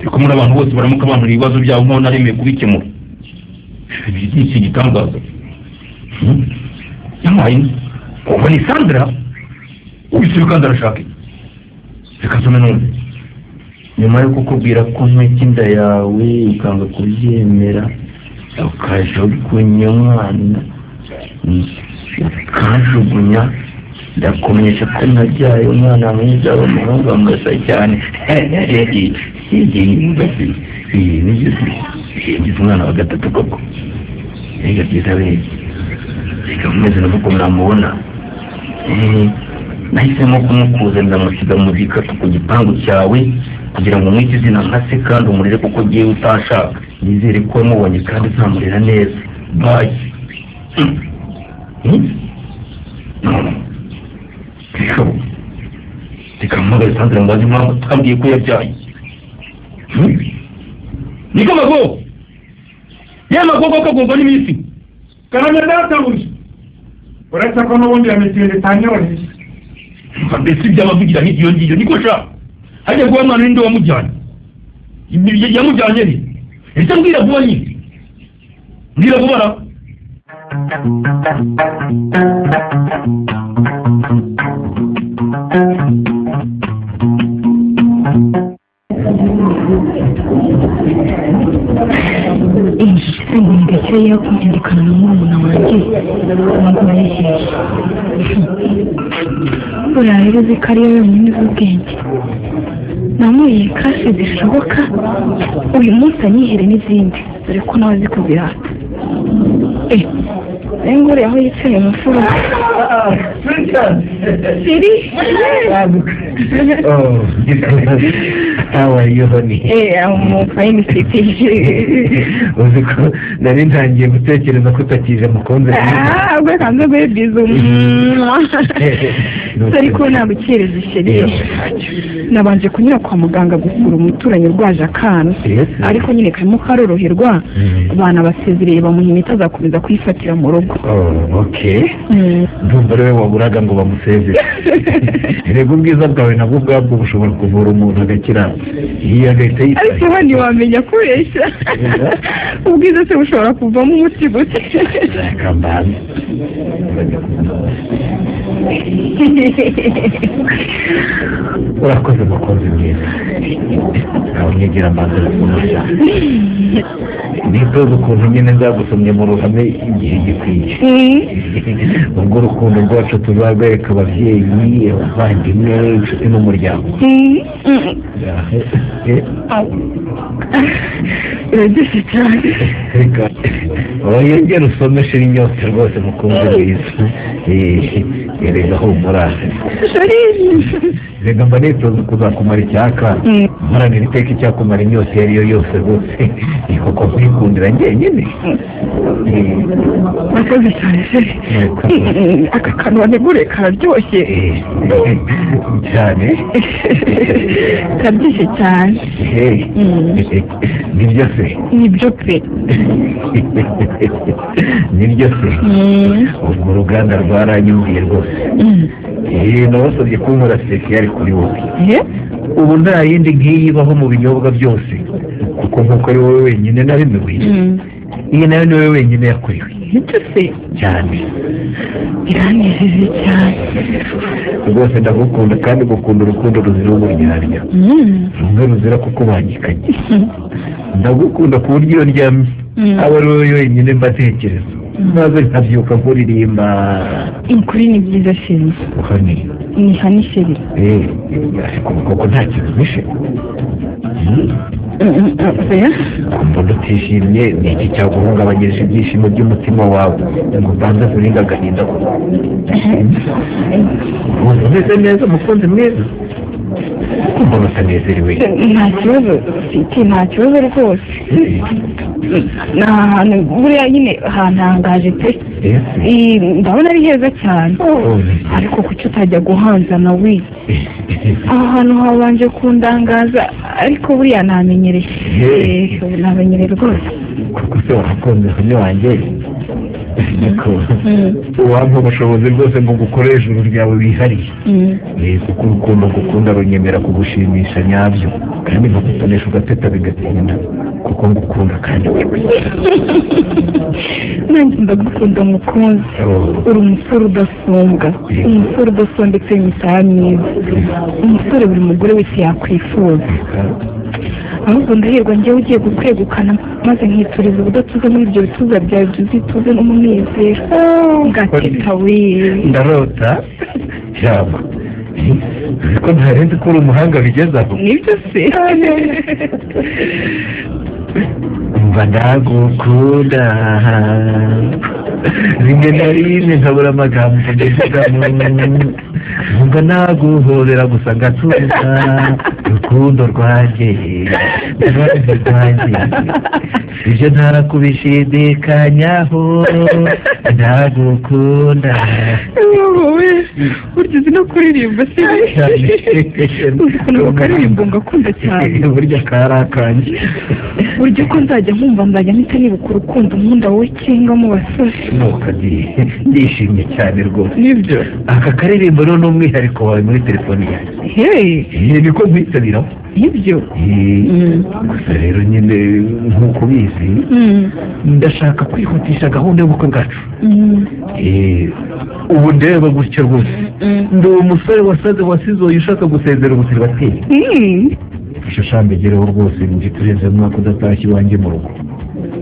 Speaker 4: ariko muri abantu bose baramuka bantura ibibazo byabo nkaho naremeye kubikemura iki gitangaza yampaye ubu ni Sandra ubisubira kandi arashaka reka nsome none nyuma yo kukubwira ko ntwite inda yawe ukanga kubyemera ukaje kunya umwana kanjugunya ndakumenyesha ko nabyaye umwana mwiza w'umuhungu wamugasa cyane ngize umwana wa gatatu koko reka byiza beza reka mumeze n'uko mwamubona nahisemo kumukuza ndamusiga mu gikatu ku gipangu cyawe kugira ngo umwite izina nka se kandi umurere kuko ugiye utashaka nizere ko wamubonye kandi uzamurera neza bayi reka mpamagaye Sandra mbazi impamvu twambwiye ko yabyaye niko mago ya magogo kagurwa n'iminsi
Speaker 5: karame databuja uretse ko n'ubundi yamitende tanyoroheje
Speaker 4: mbese iby'abavugira nk'iyo ngiyo niko sha hajya kuba mwana n'indi wamujyanye yamujyanye ni ese mbwira vuba nyine mbwira vuba ra
Speaker 3: ndekere yo kugendekana n'umwana wanjye ntabwo yahejeje buriya rero uzi ko ariyo yonyine uzi ubwenge namuye kasi zishoboka uyu munsi anyihere n'izindi dore ko nawe azi kuzirata ngure aho yicaye mu mfuruka siri
Speaker 2: how are you honey
Speaker 3: I'm fine city
Speaker 2: uzi ko nari ntangiye gutekereza ko utakije mukunzi
Speaker 3: ubwo kanze bebizo turi ko nabukereza sheri nabanje kunyura kwa muganga gusura umuturanyi urwaje akana ariko nyine karimo karoroherwa abana basezereye bamuha imiti azakomeza kwifatira mu rugo
Speaker 2: okay ndumva rero waburaga ngo bamusezere rego ubwiza bwawe nabwo ubwabwo bushobora kuvura umuntu agakira iyo agahita yitwa
Speaker 3: ariko hano wamenya kubeshya ubwiza se bushobora kuvamo umuti gute
Speaker 2: kambazi urakoze mukunzi mwiza aho nyigira amazi kumurya nitoza ukuntu nyine nzagusomye mu ruhame igihe gikwiye ubwo urukundo rwacu tuzarwereka ababyeyi abavandimwe inshuti n'umuryango
Speaker 3: biraryoshye cyane
Speaker 2: reka wongere usome shira inyota rwose mukunzi mwiza erega humura reka mba nitoza kuzakumara icyaka mparanira iteka icyakumara inyota iyo ariyo yose rwose ni koko kwikundira njyenyine
Speaker 3: murakoze cyane se aka kantu waneguriye kararyoshye
Speaker 2: cyane
Speaker 3: karyoshye cyane
Speaker 2: nibyo se
Speaker 3: nibyo pe
Speaker 2: nibyo se ubwo uruganda rwaranyumviye rwose nabasabye kunkora sipesiyari kuri wowe ubu nta yindi nk'iyi ibaho mu binyobwa byose kuko nk'uko ari wowe wenyine naremewe iyi nayo ni wowe wenyine yakorewe
Speaker 3: nibyo se
Speaker 2: cyane
Speaker 3: biranejeje cyane
Speaker 2: rwose ndagukunda kandi gukunda urukundo ruzira uburyarya rumwe ruzira kuko bangikanye ndagukunda ku buryo iyo ndyamye aba ari wowe wenyine mbatekereza maze nkabyuka nkuririmba
Speaker 3: ukuri ni byiza sheri
Speaker 2: uhani
Speaker 3: ni hani sheri
Speaker 2: koko nta kintu bishe mbona utishimye ni iki cyaguhungabanyirije ibyishimo by'umutima wawe ngo ubanze kuringa agahinda ubu umeze neza umukunzi mwiza mbona utanezerewe
Speaker 3: nta kibazo ufite nta kibazo rwose ni ahantu buriya nyine hantangaje pe ndabona ari heza cyane ariko kuki utajya guhanzana we aha hantu habanje kundangaza ariko buriya namenyereye namenyereye rwose
Speaker 2: kuko se warakunze kuri wanjye
Speaker 5: wampa ubushobozi rwose ngo gukore ijuru ryawe wihariye kuko urukundo ngukunda runyemera kugushimisha nyabyo kandi nkagutonesha ugateta bigatinda kuko ngukunda kandi
Speaker 3: nanjye ndagukunda mukunzi uri umusore udasumbwa umusore udasondetse imisaya myiza umusore buri mugore wese yakwifuza ahubwo ndahirwa njyewe ugiye kukwegukana maze nkituriza ubudatuza muri ibyo bituza byawe byuzituze n'umunezero gateta wiwe
Speaker 5: ndarota yaba ariko ntarenze ko uri umuhanga bigezaho
Speaker 3: nibyo se
Speaker 5: mva ndagukunda rimwe na rimwe nkabura amagambo mbivugamo mva naguhobera gusa ngatuza rukundo rwanjye ibyo ntarakubishidikanyaho ndagukunda
Speaker 3: wowe burya uzi no kuririmba se uzi ukuntu bakaririmba ngakunda cyane
Speaker 5: burya kari akanjye
Speaker 3: burya ko nzajya nkumva nzajya mpita nibuka urukundo nkunda wowe cyangwa mu basore
Speaker 5: ndishimye cyane rwose
Speaker 3: nibyo
Speaker 5: aka karirimbo rero ni umwihariko wawe muri telefoni yanjye niko nkwitabiraho
Speaker 3: nibyo
Speaker 5: gusa rero nyine nk'uko ubizi ndashaka kwihutisha gahunda y'ubukwe bwacu ubu ndeba gutya rwose ndi umusore wasaze wasizoye ushaka gusezera ubusiribateri ishushambegereho rwose njye turenze umwaka udatashye iwanjye mu rugo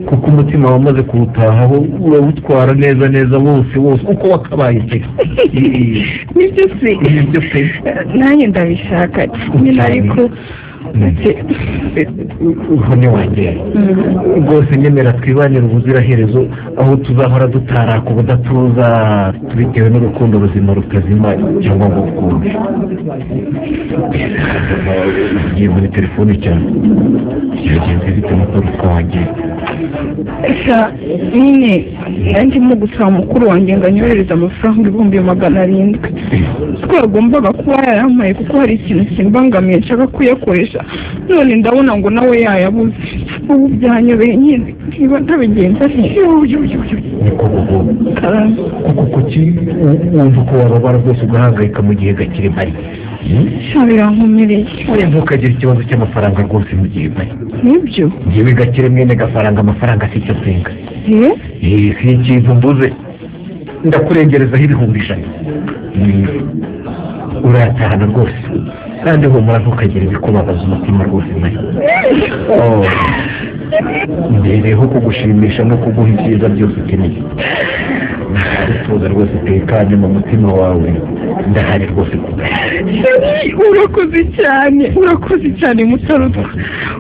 Speaker 5: kuko umutima wamaze kuwutahaho urawutwara neza neza wose uko wakabaye pe
Speaker 3: nibyo pe nanjye ndabishaka nyine ariko
Speaker 5: uhone wanjye rwose nyemera twibanire ubuziraherezo aho tuzahora dutaraka ubudatuza tubitewe n'urukundo ruzima rutazima cyangwa ngo ukunde ugiye muri telefone cyane byagenze bite mukuru twanjye
Speaker 3: nyine nanjye mo gusaba mukuru wanjye ngo anyohereze amafaranga 700 twagombaga kuba yayampaye kuko hari ikintu kimbangamiye nshaka kuyakoresha none ndabona ngo nawe yayabuze ubu byanyobeye nyine niba ntabigenza
Speaker 5: niko kuki wumva ko wababara rwose ugahangayika mu gihe gakiri mpari
Speaker 3: birankomereye
Speaker 5: ntukagire ikibazo cy'amafaranga rwose mu gihe mpari
Speaker 3: nibyo
Speaker 5: ngewe gakire mwene gafaranga amafaranga si icyo nsenga si ikintu mbuze ndakurengerezaho 1,100 urayatahana rwose kandi humura ntukagire ibikubabaza umutima rwose mpari mbereho kugushimisha no kuguha ibyiza byose ukeneye tuza rwose tekanye mu mutima wawe ndahari rwose urakoze cyane mutarutwa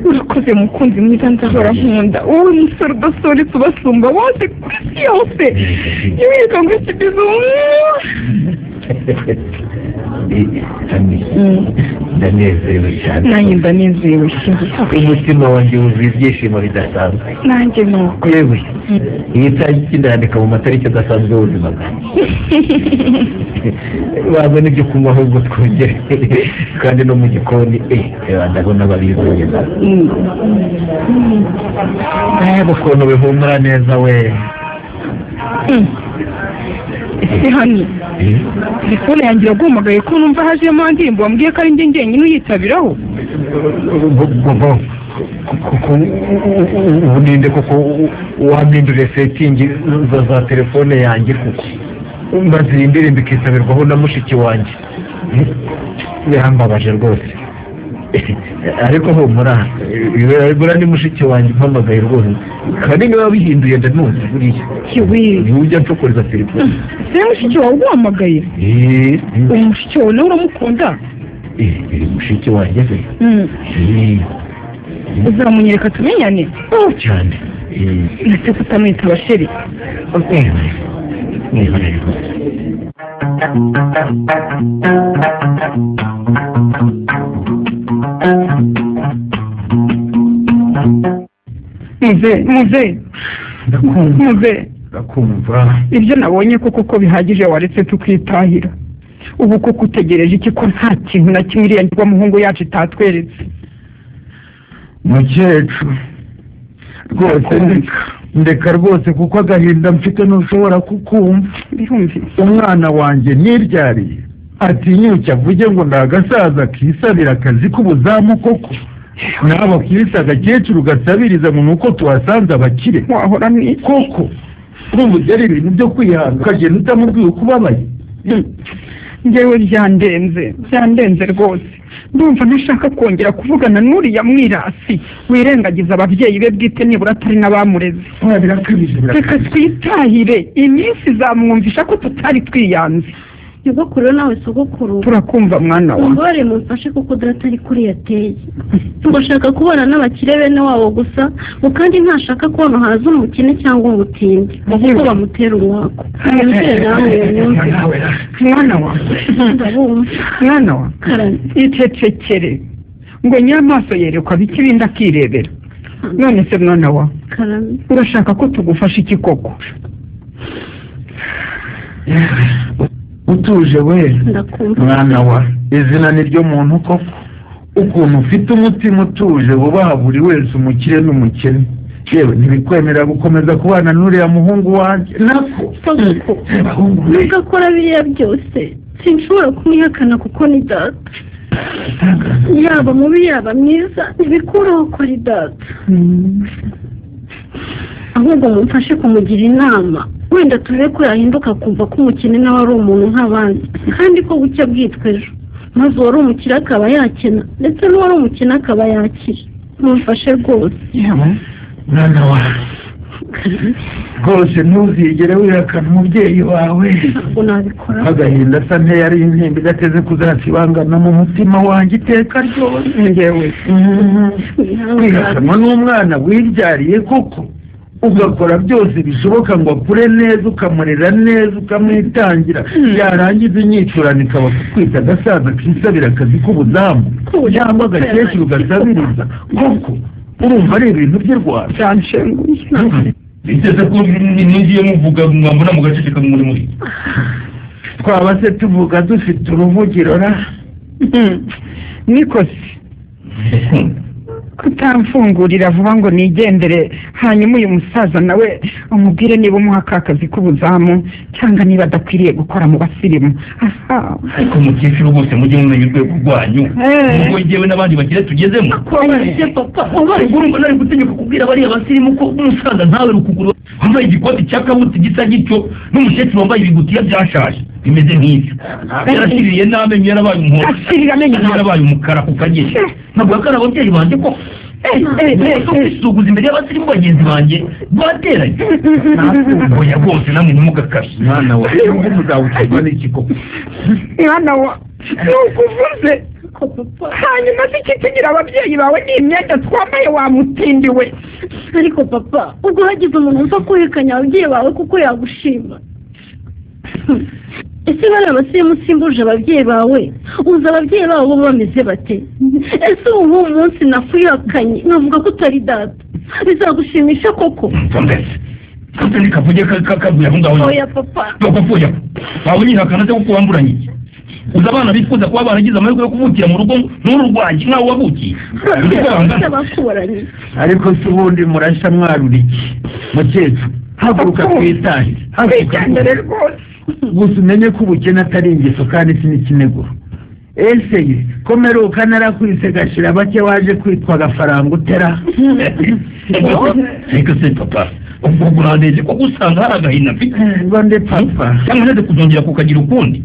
Speaker 5: urakoze mukunzi mwiza nzahora nkunda wowe musore udasoretse ubasumba bose ku isi yose yiwiga ngo ikibizo ndanezerewe cyane
Speaker 3: nanjye ndanezerewe
Speaker 5: umutima wanjye wuzuye ibyishimo bidasanzwe
Speaker 3: nanjye nuko
Speaker 5: yewe iyi tariki ndandika mu matariki adasanzwe y'ubuzima bwanjye baza n'ibyo kunywa ahubwo twongere kandi no mu gikoni ndabona babizuye reba ukuntu bihumura neza we
Speaker 3: ese hani telefone yanjye yaguhamagaye ko numva hajemo indirimbo wambwiye ko ari njye njyenyine uyitabiraho
Speaker 5: ubu ninde koko wampinduriye setingi za telefone yanjye kuko maze iyi ndirimbo ikitabirwaho na mushiki wanjye birambabaje rwose ariko humura buriya ni mushiki wanjye mpamagaye rwose kandi niba bihinduye ndanuzi buriya niba ujya ncokoreza telefone
Speaker 3: se mushiki wawe uguhamagaye uwo mushiki wawe nawe uramukunda
Speaker 5: mushiki wanjye se
Speaker 3: uzamunyereka tumenyane
Speaker 5: cyane
Speaker 3: ndetse kutamwitaba sheri muze
Speaker 5: ndakumva
Speaker 6: ibyo nabonye koko bihagije waretse tukitahira ubu koko utegereje iki ko nta kintu na kimwe iriya muhungu yacu itatweretse
Speaker 5: mukecuru rwose ndeka rwose kuko agahinda mfite ntushobora kukumva.
Speaker 6: birumvise
Speaker 5: umwana wanjye niryariye atinyuke avuge ngo ndagasaza kisabira akazi k'ubuzamu koko, naba kwisa agakecuru gasabiriza ngo nuko tuhasanze abakire
Speaker 6: wahora n'iki
Speaker 5: koko. urumva byari ibintu byo kwihanga ukagenda utamubwiye uko ubabaye.
Speaker 6: njyewe byandenze rwose. ndumva ntashaka kongera kuvugana n'uriya mwirasi wirengagiza ababyeyi be bwite nibura atari n'abamureze.
Speaker 5: birakabije
Speaker 6: reka twitahire, iminsi izamwumvisha ko tutari twiyanze.
Speaker 3: nyogokuru nawe sogokuru
Speaker 6: turakumva mwana wa
Speaker 3: umubare mumfashe kuko data ari kuri yateye ngo ashaka kubana n'abakire bene wabo gusa ngo kandi ntashaka kubona haza umukene cyangwa umutindi kuko bamutera umwako.
Speaker 6: mwana wa mwana wa icecekere ngo nyamaso yerekwa bike ibindi akirebera. none se mwana wa urashaka ko tugufasha iki koko?
Speaker 5: utuje we mwana wa, izina ni ryo muntu koko. ukuntu ufite umutima utuje wubaha buri wese, umukire n'umukene. yewe ntibikwemerera gukomeza kubana n'uriya muhungu wanjye nako.
Speaker 3: ugakora biriya byose sinshobora kumwihakana kuko ni data, yaba mubi yaba mwiza ntibikuraho ko ari data. ahubwo mumfashe kumugira inama, wenda turebe ko yahinduka kumva ko umukene nawe ari umuntu nk'abandi, kandi ko bucya bwitwa ejo, maze uwari umukire akaba yakena ndetse n'uwari umukene akaba yakira. mumfashe rwose
Speaker 5: mwana wawe, rwose ntuzigere wihakana umubyeyi wawe.
Speaker 3: ntabwo nabikora.
Speaker 5: agahinda asa ntiyari intimba idateze kuzasibangana mu mutima wanjye iteka ryose.
Speaker 6: njyewe
Speaker 5: wihakanwa n'umwana wibyariye koko, ugakora byose bishoboka ngo akure neza, ukamurera neza, ukamwitangira, yarangiza inyiturano ikaba kukwita agasaza kisabira akazi k'ubuzamu cyangwa agakecuru gasabiriza koko. urumva ari ibintu by'u Rwanda
Speaker 6: byanshenguye.
Speaker 4: biteze ko ninjiye muvuga mwambona mu gaceceka muri
Speaker 5: twaba se tuvuga dufite uruvugiro ra
Speaker 6: niko se kutamfungurira vuba ngo nigendere, hanyuma uyu musaza nawe umubwire niba umuha aka kazi k'ubuzamu cyangwa niba adakwiriye gukora mu basirimu.
Speaker 4: ariko mukecuru bose mujye mumenya urwego rwanyu, nubwo njyewe n'abandi bakire tugezemo. urumva nari gutegeka kubwira bariya basirimu ko umusaza ntawe rukuguru wambaye igikoti cy'akabuti gisa gityo n'umukecuru wambaye ibigutiya byashaje bimeze nk'ibyo, yarashiririye n'amenyo yarabaye umuhondo, yarabaye umukara ku kagezi. ntabwo yakara ababyeyi banjye ko kwisuguza imbere y'abasirimu bagenzi banjye bateranye. oya rwose namwe ntimugakabye.
Speaker 5: mwana wa, muzawuterwa n'iki koko?
Speaker 6: mwana wa nukuvuze hanyuma zikitugira ababyeyi bawe n'imyenda twambaye wamutindiwe.
Speaker 3: ariko papa, ubwo hagize umuntu uza kwihekanya ababyeyi bawe kuko yagushima, ese bari abasirimu simbuje ababyeyi bawe, uzi ababyeyi babo bo bameze bate? ese ubu munsi nakwihakanye nkavuga ko utari data bizagushimisha koko?
Speaker 4: kandi nikavuge kaguye aho ngaho.
Speaker 3: oya papa,
Speaker 4: bakapfuye waba unyihakana se kuko wamburanye iki? uzi abana bifuza kuba baragize amahirwe yo kuvukira mu rugo n'ururwanyi nkaho wavukiye.
Speaker 3: bakubaranye.
Speaker 5: ariko se ubundi murashya mwarura iki mukecuru? haguruka twitahire.
Speaker 6: kwijyandere rwose.
Speaker 5: gusa umenye ko ubukene atari ingeso kandi si n'ikineguro. ese komeruka narakwise gashira bake waje kwitwa agafaranga utera.
Speaker 4: ariko se papa, ubwo uraneje ko gusanga hari agahinda mfite
Speaker 5: ngo nde papa,
Speaker 4: cyangwa nade kuzongera kukagira ukundi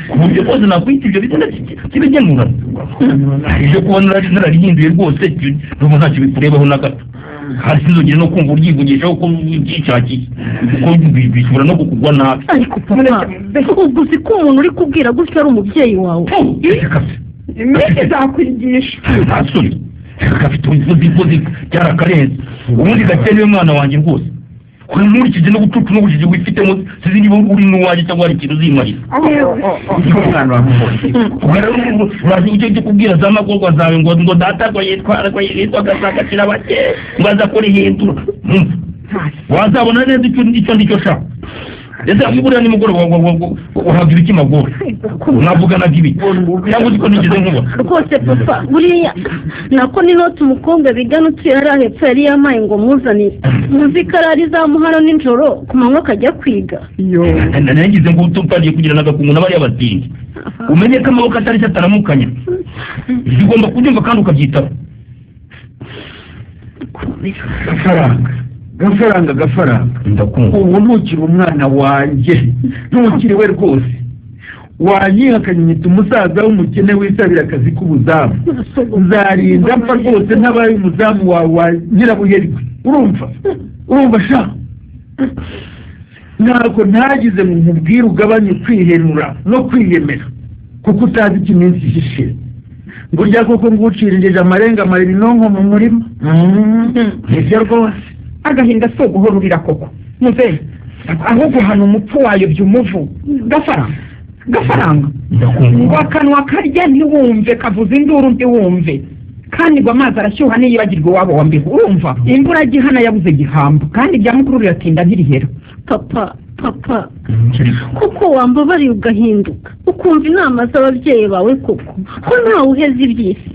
Speaker 4: ku buryo bwose nakwita ibyo bizina kibigenurana. ibyo kuba nararihinduye rwose n'ubu ntacyo bikurebaho na gato. hasi sinzongere no kumva uryivugishaho ko byishakiye kuko bishobora no kukugwa nabi.
Speaker 3: ariko papa, ubwo uzi ko umuntu uri kubwira gutya ari umubyeyi wawe?
Speaker 6: iminsi izakwigisha.
Speaker 4: ntasoni gafite ubuvuzi byarakarenze. ubundi gake niwe mwana wanjye rwose, kuri nkurikije no gucucu n'ubujiji wifitemo sizi niba uri n'uwanjye cyangwa hari ikintu uzimarira.
Speaker 5: umwana wamuhoye
Speaker 4: uraje ujye kubwira za magorwa zawe ngo data ngo yitwa gashakashira bake ngo aza kurihindura. wazabona neza icyo ndicyo shaka. ndetse amubura nimugoroba uhabwira iki maguru unavuganaga ibi cyangwa uzi ko nigeze nkuba
Speaker 3: rwose papa buriya nako n'inoti umukobwa bigana utuye hariya hepfo yari yamaye ngo muzanire muzi ko arari izamuhara nijoro ku manywa akajya kwiga
Speaker 4: nagize ngo utupagiye kugira n'agakungu n'abariya batindi umenye ko amaboko atari cyo ataramukanya ugomba kubyumva kandi ukabyitaho
Speaker 5: gafaranga
Speaker 4: ndakumva
Speaker 5: ubu ntukiri umwana wanjye ntukiri we rwose wanyihakanye nyita umusaza w'umukene wisabira akazi k'ubuzamu nzarinda mpfa rwose ntabaye umuzamu wawe wa nyirabuherwe urumva sha ntabwo ntagize ngo nkubwire ugabanye kwihenura no kwiyemera kuko utazi icyo iminsi ishishira ngo urya koko nguciririje amarenga marira inonko mu murima nibyo rwose
Speaker 6: agahinda si uguhorurira koko muzehe ahubwo hano umupfu wayobya umuvu gafaranga ngo akanwa karya ntiwumve kavuza induru ntiwumve kandi ngo amazi arashyuha niyibagirwa iwabo wa mbihu urumva imvura gihana yabuze gihamba kandi ibya mukuru biratinda ntirihera
Speaker 3: papa kuko wambabariye ugahinduka ukumva inama z'ababyeyi bawe koko ko ntawe uheza iby'isi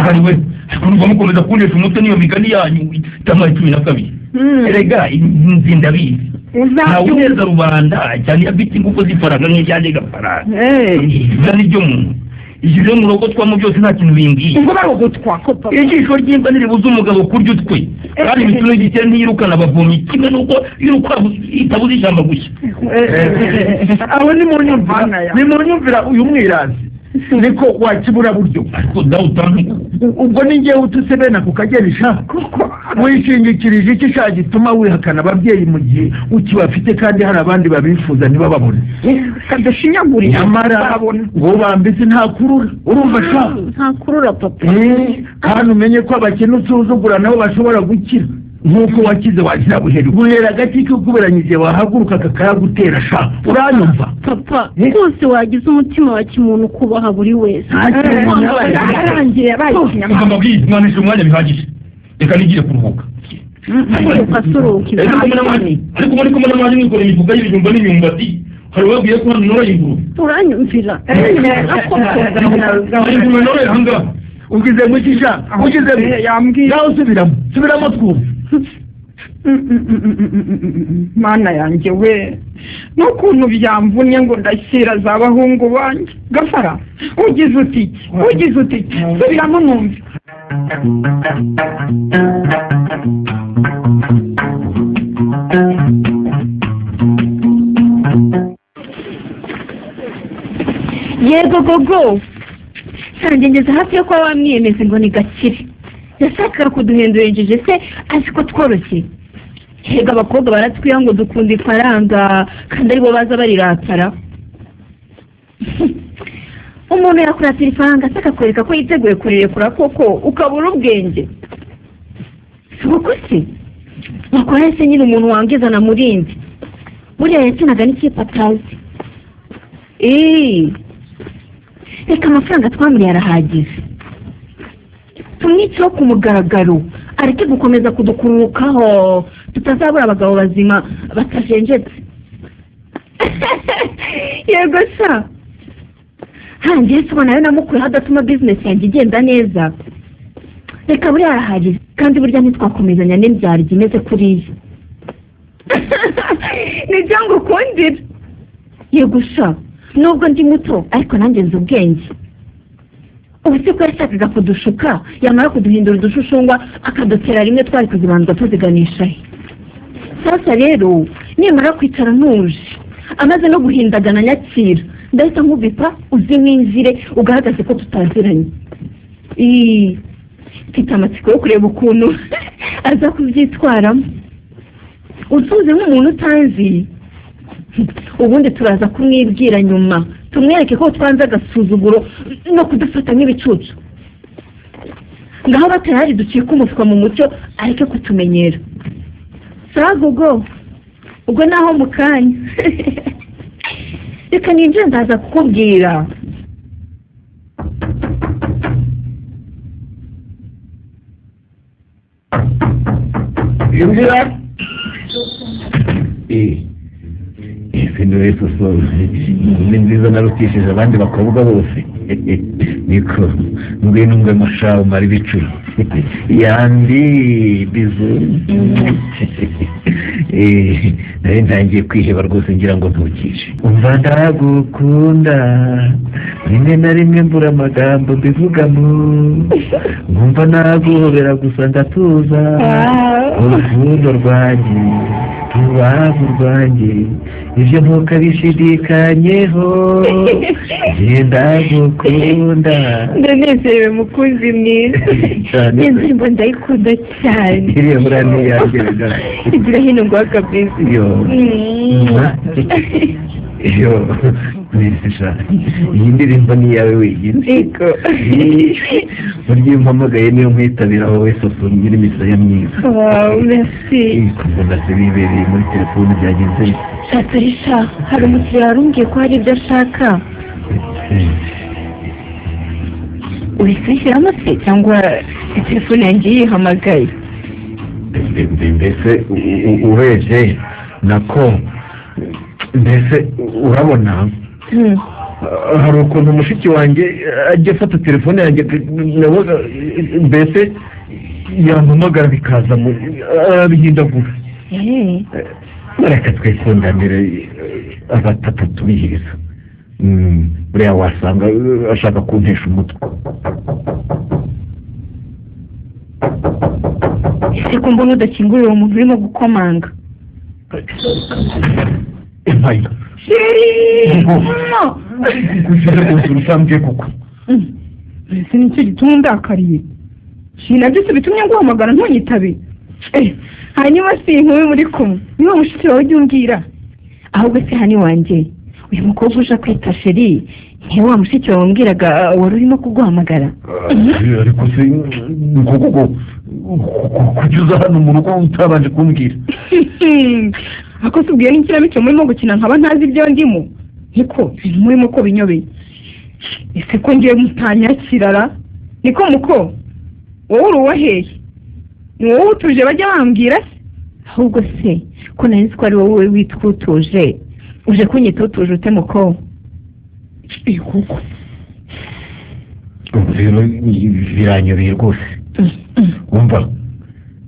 Speaker 4: ariwe urumva mukomeza kundesha umutwe n'iyo migani yanyu itamaye 12 erega inzi ndabizi ntawe uneza rubanda cyane iyo afite ingufu z'ifaranga nk'ijyanye gafaranga ibyo ni byo muntu ijire mu rugo twamo byose nta kintu bimbwiye
Speaker 6: ngo barogotwa
Speaker 4: ijisho ry'imba ntiribuze umugabo kurya utwe kandi imitwe y'igikere ntiyirukana abavomyi kimwe n'uko yiruka itabuze ijambo gushya
Speaker 5: aho ni mu nyumvira uyu mwirazi niko wakibura buryo ubwo ni ngewe utuse bene ako kagerisha wishingikirije iki sha gituma wihakana ababyeyi mu gihe ukibafite kandi hari abandi babifuza ntibababone
Speaker 6: kadashinyagurira
Speaker 5: nyamara ngo bambise ntakurura urumva sha
Speaker 3: ntakurura papa
Speaker 5: kandi umenye ko abakene usuzugura nabo bashobora gukira nk'uko wakize wagira buheri guhera agati k'ukuberanyije wahaguruka kakayagutera sha uranyumva
Speaker 3: papa rwose wagize umutima wa kimuntu kubaha buri wese
Speaker 6: arangiye yabaye
Speaker 4: ugomba kwihanishira umwanya bihagije reka nigire kuruhuka ariko muri mwanya mwikora imifuka y'ibijumba n'imyumbati hari wabwiye ko hano noroye ingurube
Speaker 3: uranyumvira
Speaker 4: ingurube noroye ahangaha
Speaker 5: ugize mukisha
Speaker 6: yambwiye
Speaker 5: nawe subiramo twumva
Speaker 6: mana yanjye we n'ukuntu byamvunye ngo ndashyira za bahungu banjye gafara ugize uti subiramo numve
Speaker 3: yego gogo sanjye ngeze hafi yo kuba wamwiyemeze ngo ni gakire yashakaga kuduhindura injiji se azi ko tworoshye hega abakobwa baratwiha ngo dukunda ifaranga kandi aribo baza bariratara umuntu yakuratira ifaranga se akakwereka ko yiteguye kurirekura koko ukabura ubwenge si uko se wakora se nyine umuntu wangiza na murindi buriya yakinaga n'ikipe atazi reka amafaranga twamuriye arahagije tumwiceho ku mugaragaro areke gukomeza kudukururukaho tutazabura abagabo bazima batajenjetse yego sa hangiye tubona nayo namukuyeho adatuma bizinesi yanjye igenda neza reka buriya arahagije kandi burya ntitwakomezanya n'indyarya imeze kuriya nibyo ngo ukundira yego sha nubwo ndi muto ariko nanjye nzi ubwenge ubu se ko yashakaga kudushuka yamara kuduhindura udushushungwa akadutera rimwe twari kuzibanza tuziganisha he sasa rero nimara kwicara ntuje amaze no guhindagana nyakira ndahita nkubita uzi nk'inzire ugaragaze ko tutaziranye mfite amatsiko yo kureba ukuntu aza kubyitwaramo utuze nk'umuntu utanzi ubundi turaza kumwibwira nyuma tumwereke ko twanze agasuzuguro no kudufata nk'ibicucu ngaho batayari ducika umufuka mu mucyo areke kutumenyera sagogo ubwo naho mu kanya reka ninjire ndaza kukubwira
Speaker 5: inzira niwe soso ni nziza narutishije abandi bakobwa bose niko ngwino ngwe mashaho mari bicuri yandi bizu nari ntangiye kwiheba rwose ngira ngo ntukije umva ndagukunda rimwe na rimwe mbura amagambo mbivugamo nkumva naguhobera gusa ndatuza urukundo rwanjye urubavu rwanjye ibyo ntukabishidikanyeho genda gukunda
Speaker 1: ndanezerewe mukunzi mwiza iyo ndirimbo ndayikunda cyane
Speaker 5: iriya buriya ntiyageraga
Speaker 1: igira hino ngo akabizi
Speaker 5: iyo nisisha iyi ndirimbo ni iyawe wenyine
Speaker 1: yego
Speaker 5: burya iyo umpamagaye niyo nkwitabira wowe soso ngira imisaya myiza
Speaker 1: merci
Speaker 5: kubona se bibereye muri telefone byagenze
Speaker 1: shatarisha hari umukiriya warumbwiye ko hari ibyo ashaka urishyiramo se cyangwa telefone yanjye yihamagaye
Speaker 5: mbese urebye nako mbese urabona hari ukuntu mushiki wanjye ajya afata telefone yanjye mbese yampamagara bikaza arabihindagura reka twikundanire abatatu tubihiriza buriya wasanga ashaka kuntesha umutwe
Speaker 1: ese ko mbona udakingurira uwo muntu urimo gukomanga
Speaker 5: impayira usambye kuko
Speaker 6: ese nicyo gituma ndakariye nabyo se bitumye nguhamagara ntunyitabe
Speaker 1: hanyuma si inkumi muri kumwe niba mushiki wawe ujya umbwira ahubwo se hani wanjye uyu mukobwa uje kwita sheri niwe wa mushiki wawe wambwiraga wari urimo kuguhamagara
Speaker 5: ariko se koko kugeza hano mu rugo utabanje kumbwira
Speaker 6: ako tubwiye n'ikinamico murimo gukina nkaba ntazi ibyo ndimo niko murimo ko binyobeye ese ko ngiye mutanyakirara niko muko wowe uri uwaheye ni wowe utuje bajya bambwira se
Speaker 1: ahubwo se ko nari nzi ko ari wowe witwa utuje uje kunyita utuje ute muko
Speaker 6: kuko
Speaker 5: ubu rero biranyobeye rwose wumva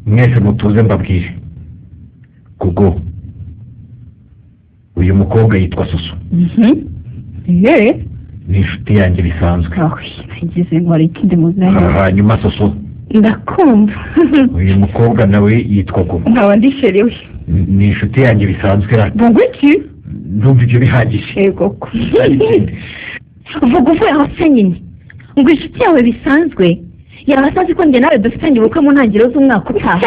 Speaker 5: mwese mutuze mbabwire kuko uyu mukobwa yitwa Susu ni inshuti yanjye bisanzwe
Speaker 1: ngize ngo hari ikindi muzanye
Speaker 5: hanyuma Susu
Speaker 1: ndakumva
Speaker 5: uyu mukobwa nawe yitwa Gogo
Speaker 1: nkaba ndi sheri we
Speaker 5: ni inshuti yanjye bisanzwe
Speaker 6: ngo iki
Speaker 5: ndumva ibyo bihagije
Speaker 1: yego ko vuga uvuye aho se nyine ngo inshuti yawe bisanzwe yaba asazi ko njye nawe dufitanye ubukwe mu ntangiriro z'umwaka utaha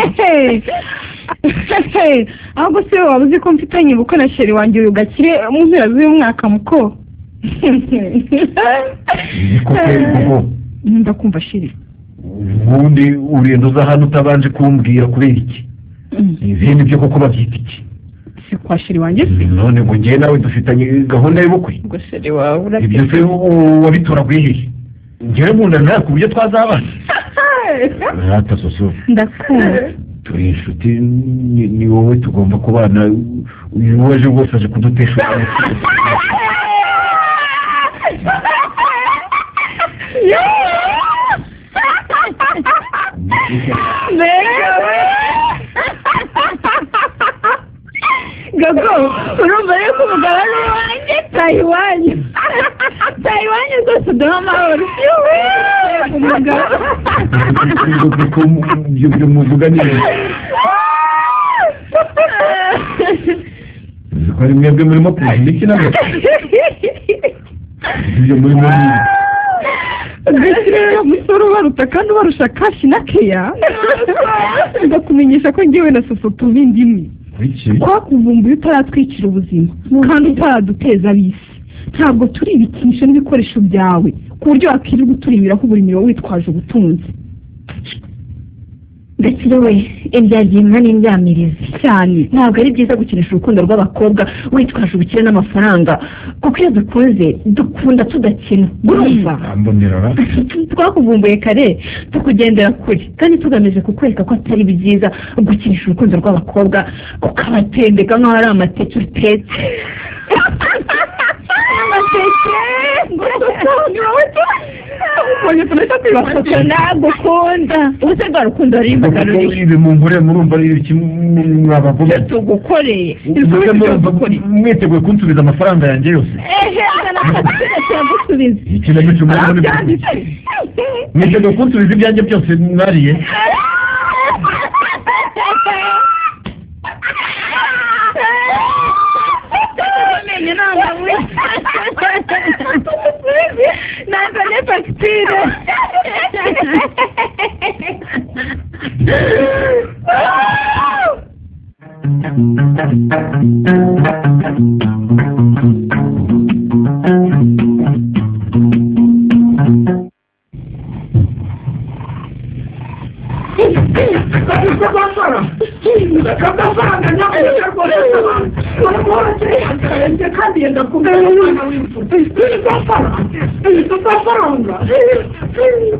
Speaker 6: ahubwo se waba uzi ko mfitanye ubukwe na sheri wanjye uyu gakire mu mpera z'uyu mwaka muko ndakumva sheri
Speaker 5: ubundi urenda uza hano utabanje kumbwira kubera iki ibindi byo koko babyita iki
Speaker 6: si kwa sheri wanjye se
Speaker 5: none ngo njye nawe dufitanye gahunda y'ubukwe
Speaker 6: ubwo sheri wawe
Speaker 5: ibyo se wabitoraguye hehe njyewe nkunda nawe ku buryo twazabana rata Susu
Speaker 1: ndakumva
Speaker 5: turi inshuti ni wowe tugomba kubana uyu waje rwose aje kudutesha
Speaker 1: Gogo urumva rero ko umugabane wanjye tayiwanyu rwose uduha amahoro
Speaker 5: ibyo muvuga neza ko ari mwebwe murimo kugira iki nabwo ibyo murimo
Speaker 6: rero umusore ubaruta kandi ubarusha kashi na keya ndakumenyesha ko ngewe na Susu tuba indimi twakuvumbuye utaratwikira ubuzima kandi utaraduteza abisi ntabwo turi ibikinisho n'ibikoresho byawe ku buryo wakwirirwa uturimiraho uburimiro witwaje ubutunzi
Speaker 1: ndetse yewe indyagimwa n'indyamirizi
Speaker 6: cyane
Speaker 1: ntabwo ari byiza gukinisha urukundo rw'abakobwa witwaje ubukire n'amafaranga kuko iyo dukunze dukunda tudakina urumva twakuvumbuye kare tukugendera kure kandi tugamije kukwereka ko atari byiza gukinisha urukundo rw'abakobwa ukabatendeka nk'aho ari amateke utetse
Speaker 6: ubonye tunahita twibafotora nagukunda ubuse rwa rukundo rimba
Speaker 5: ibi mumvure murumva iki mwabavuga
Speaker 6: tugukoreye
Speaker 5: mwiteguye kunsubiza amafaranga yanjye yose ikinamico mwiteguye kunsubiza ibyanjye byose mwariye
Speaker 1: ntabwo ni fagitire kandi yenda kubera umwana w'imfura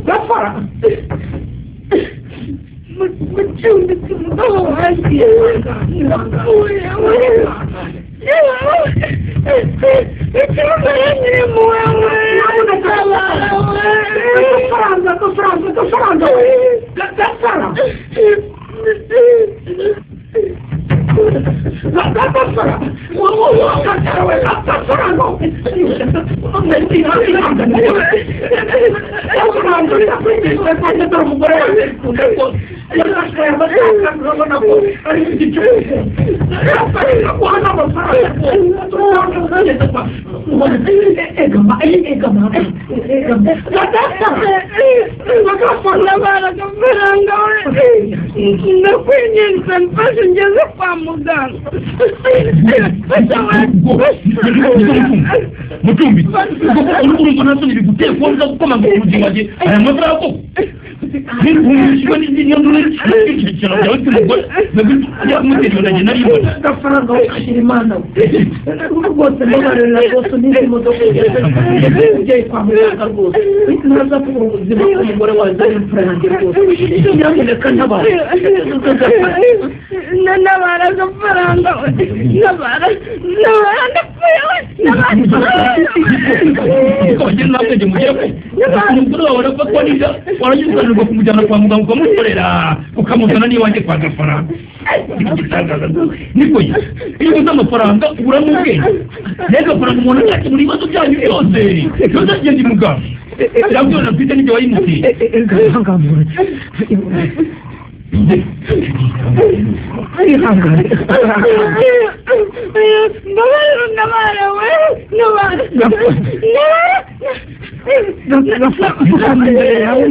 Speaker 1: gafaranga mucumbitse umugabo wanjye ikibazo yanyiri mu wewe gafaranga we
Speaker 4: mutumbi urumva nasoni biguteye kubanza gukomanga ku rugi wanjye aya mafaranga koko ntiruhumishijwe n'izindi nduru n'ikiciro cyawe cy'umugore yamutereranye nari mbona
Speaker 1: gafaranga ukashyira imana rwose mbabarira rwose n'izi modoka ugiye kwa muganga rwose ntaza kubura ubuzima bw'umugore wanjye n'imfura yanjye rwose nyamuneka ntabara nabara agafaranga nabara ndapfuye we
Speaker 4: wagira n'abwenge mugera ko umugore wawe arafatwa n'ibyo warangiza ukananirwa kumujyana kwa muganga ukamukorera ukamuzana n'iwanjye kwa gafaranga igitangaza niko ye iyo ubuze amafaranga uburamo ubwenge rero gafaranga umuntu yakemura ibibazo byanyu byose byose agenda imuganga yabyona mfite n'ibyo wayimutiye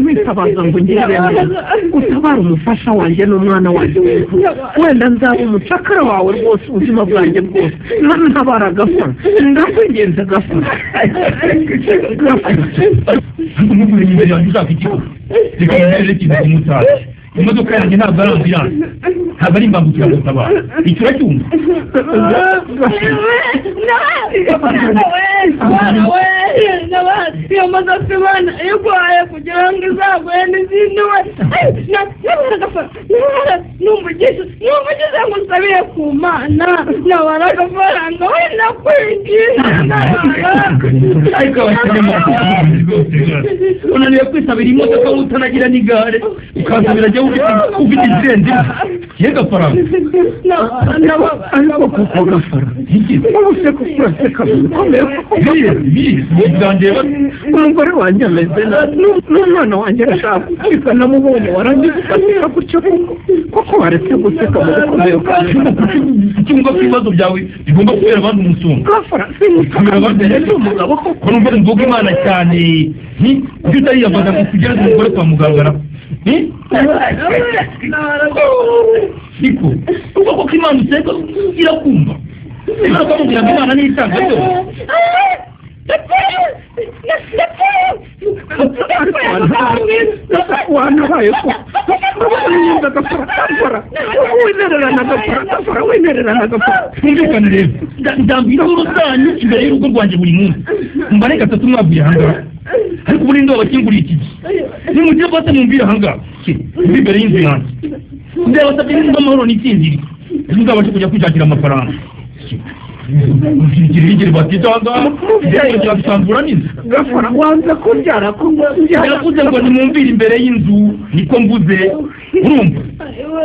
Speaker 6: witabaza ngo ngire utabara umufasha wanjye n'umwana wanjye wenda nzaba umucakara wawe rwose ubuzima bwanjye bwose ntabara agapfa ndakwigenza agapfa
Speaker 4: umugore imbere yanjye ushaka ikigo reka ngerere ikintu kumutazi imodoka yanjye ntabwo ari ambiranse ntabwo ari imbangukiragutabara icyo uracyumva
Speaker 1: iyo modoka ibana igwaye kugira ngo izaguye n'izindi we numvugisha ngo usabiye ku mana nabara agafaranga we nakwigisha
Speaker 4: ariko unaniwe kwisabira imodoka utanagira n'igare ukazabira jya ufite izirenze ye gafaranga
Speaker 6: ariko kuko gafaranga ubuse kuko uraseka
Speaker 4: bwandeba
Speaker 6: umugore wanjye ameze n'umwana wanjye arashaka gucika namubonye warangiza ugaseka gutyo kuko waretse guseka mu gukomeye
Speaker 4: icyumva ko ibibazo byawe bigomba kubera abandi umusonga
Speaker 6: gafaranga umugabo
Speaker 4: ko numva mvuga imana cyane ibyo utariyambaza ngo kugereza umugore kwa muganga niko ubwo ko imana useka irakumva imana ukamubwira ngo imana niyo itanga byose
Speaker 6: wanabaye ko winererana agapfa
Speaker 4: twumvikane rero ndambira uruzanyu imbere y'urugo rwanjye buri munsi mbare gatatu mwavuye ahangaha ariko ubu ninde wabakinguriye iki gihe nimugire bose mumvire ahangaha uri imbere y'inzu yanjye ndabasabye nimba amahoro n'itsinziri ntuzabashe kujya kwishakira amafaranga Igiri batitanga ibyo bisanzura n'inzu.
Speaker 2: Gafara wanze kubyara
Speaker 4: Yakuze ngo nimumvire imbere y'inzu niko mvuze. Urumva?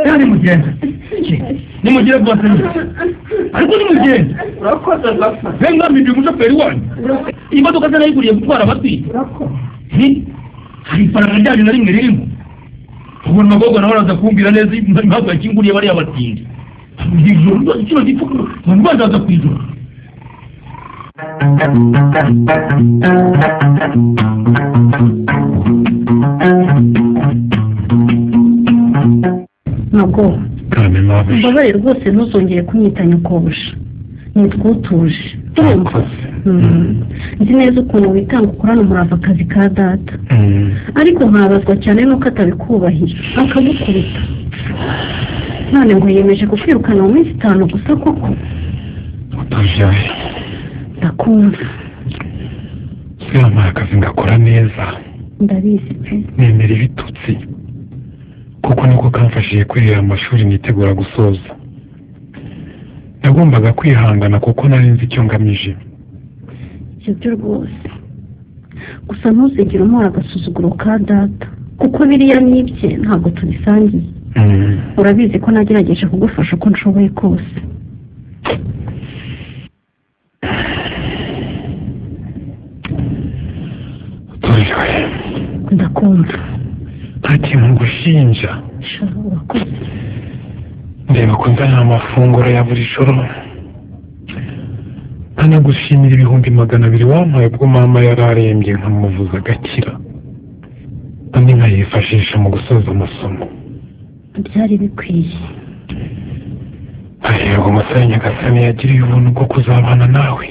Speaker 4: Kandi mugenda. Nimugire bwose. Ariko nimugenda.
Speaker 2: urakoze Gafara.
Speaker 4: Venga mbi umushoferi wanyu. Imodoka zana yiguriye gutwara abatwi. Hari ifaranga ryanyu na rimwe ririmo. Ubona amagogo nawe araza kumbwira neza impamvu yakinguriye bariya batindi. Kino gifuko mbanzaza kwijoro.
Speaker 3: Mago
Speaker 5: Karame mabuja.
Speaker 3: mbabaye rwose ntuzongere kunyita nyokobusha nitwa utuje urumva nzi neza ukuntu witanga ukorana umurava akazi ka data ariko nkabazwa cyane nuko atabikubahira akagukubita none ngo yiyemeje kukwirukana mu minsi 5 gusa koko
Speaker 5: Utuje.
Speaker 3: ndakumva
Speaker 5: Sinampaye akazi ngakora neza.
Speaker 3: ndabizi pe
Speaker 5: Nemera ibitutsi. Kuko niko kamfashije kwirira amashuri nitegura gusoza. Nagombaga kwihangana kuko nari nzi icyo ngamije.
Speaker 3: ibyo rwose gusa ntuzigire umora agasuzuguro ka data kuko biriya nibye ntabwo tubisangiye urabizi ko nagerageje kugufasha uko nshoboye kose
Speaker 5: Utuje.
Speaker 3: ndakumva
Speaker 5: Nta kintu ngushinja.
Speaker 3: urakoze
Speaker 5: Ndeba ko nzana amafunguro ya buri joro. Nkanagushimira 200,000 wampaye ubwo mama yararembye nkamuvuza agakira. Andi nkayifashisha mu gusoza amasomo.
Speaker 3: byari bikwiye
Speaker 5: Hahirwa umusore Nyagasani yagiriye ubuntu bwo kuzabana nawe.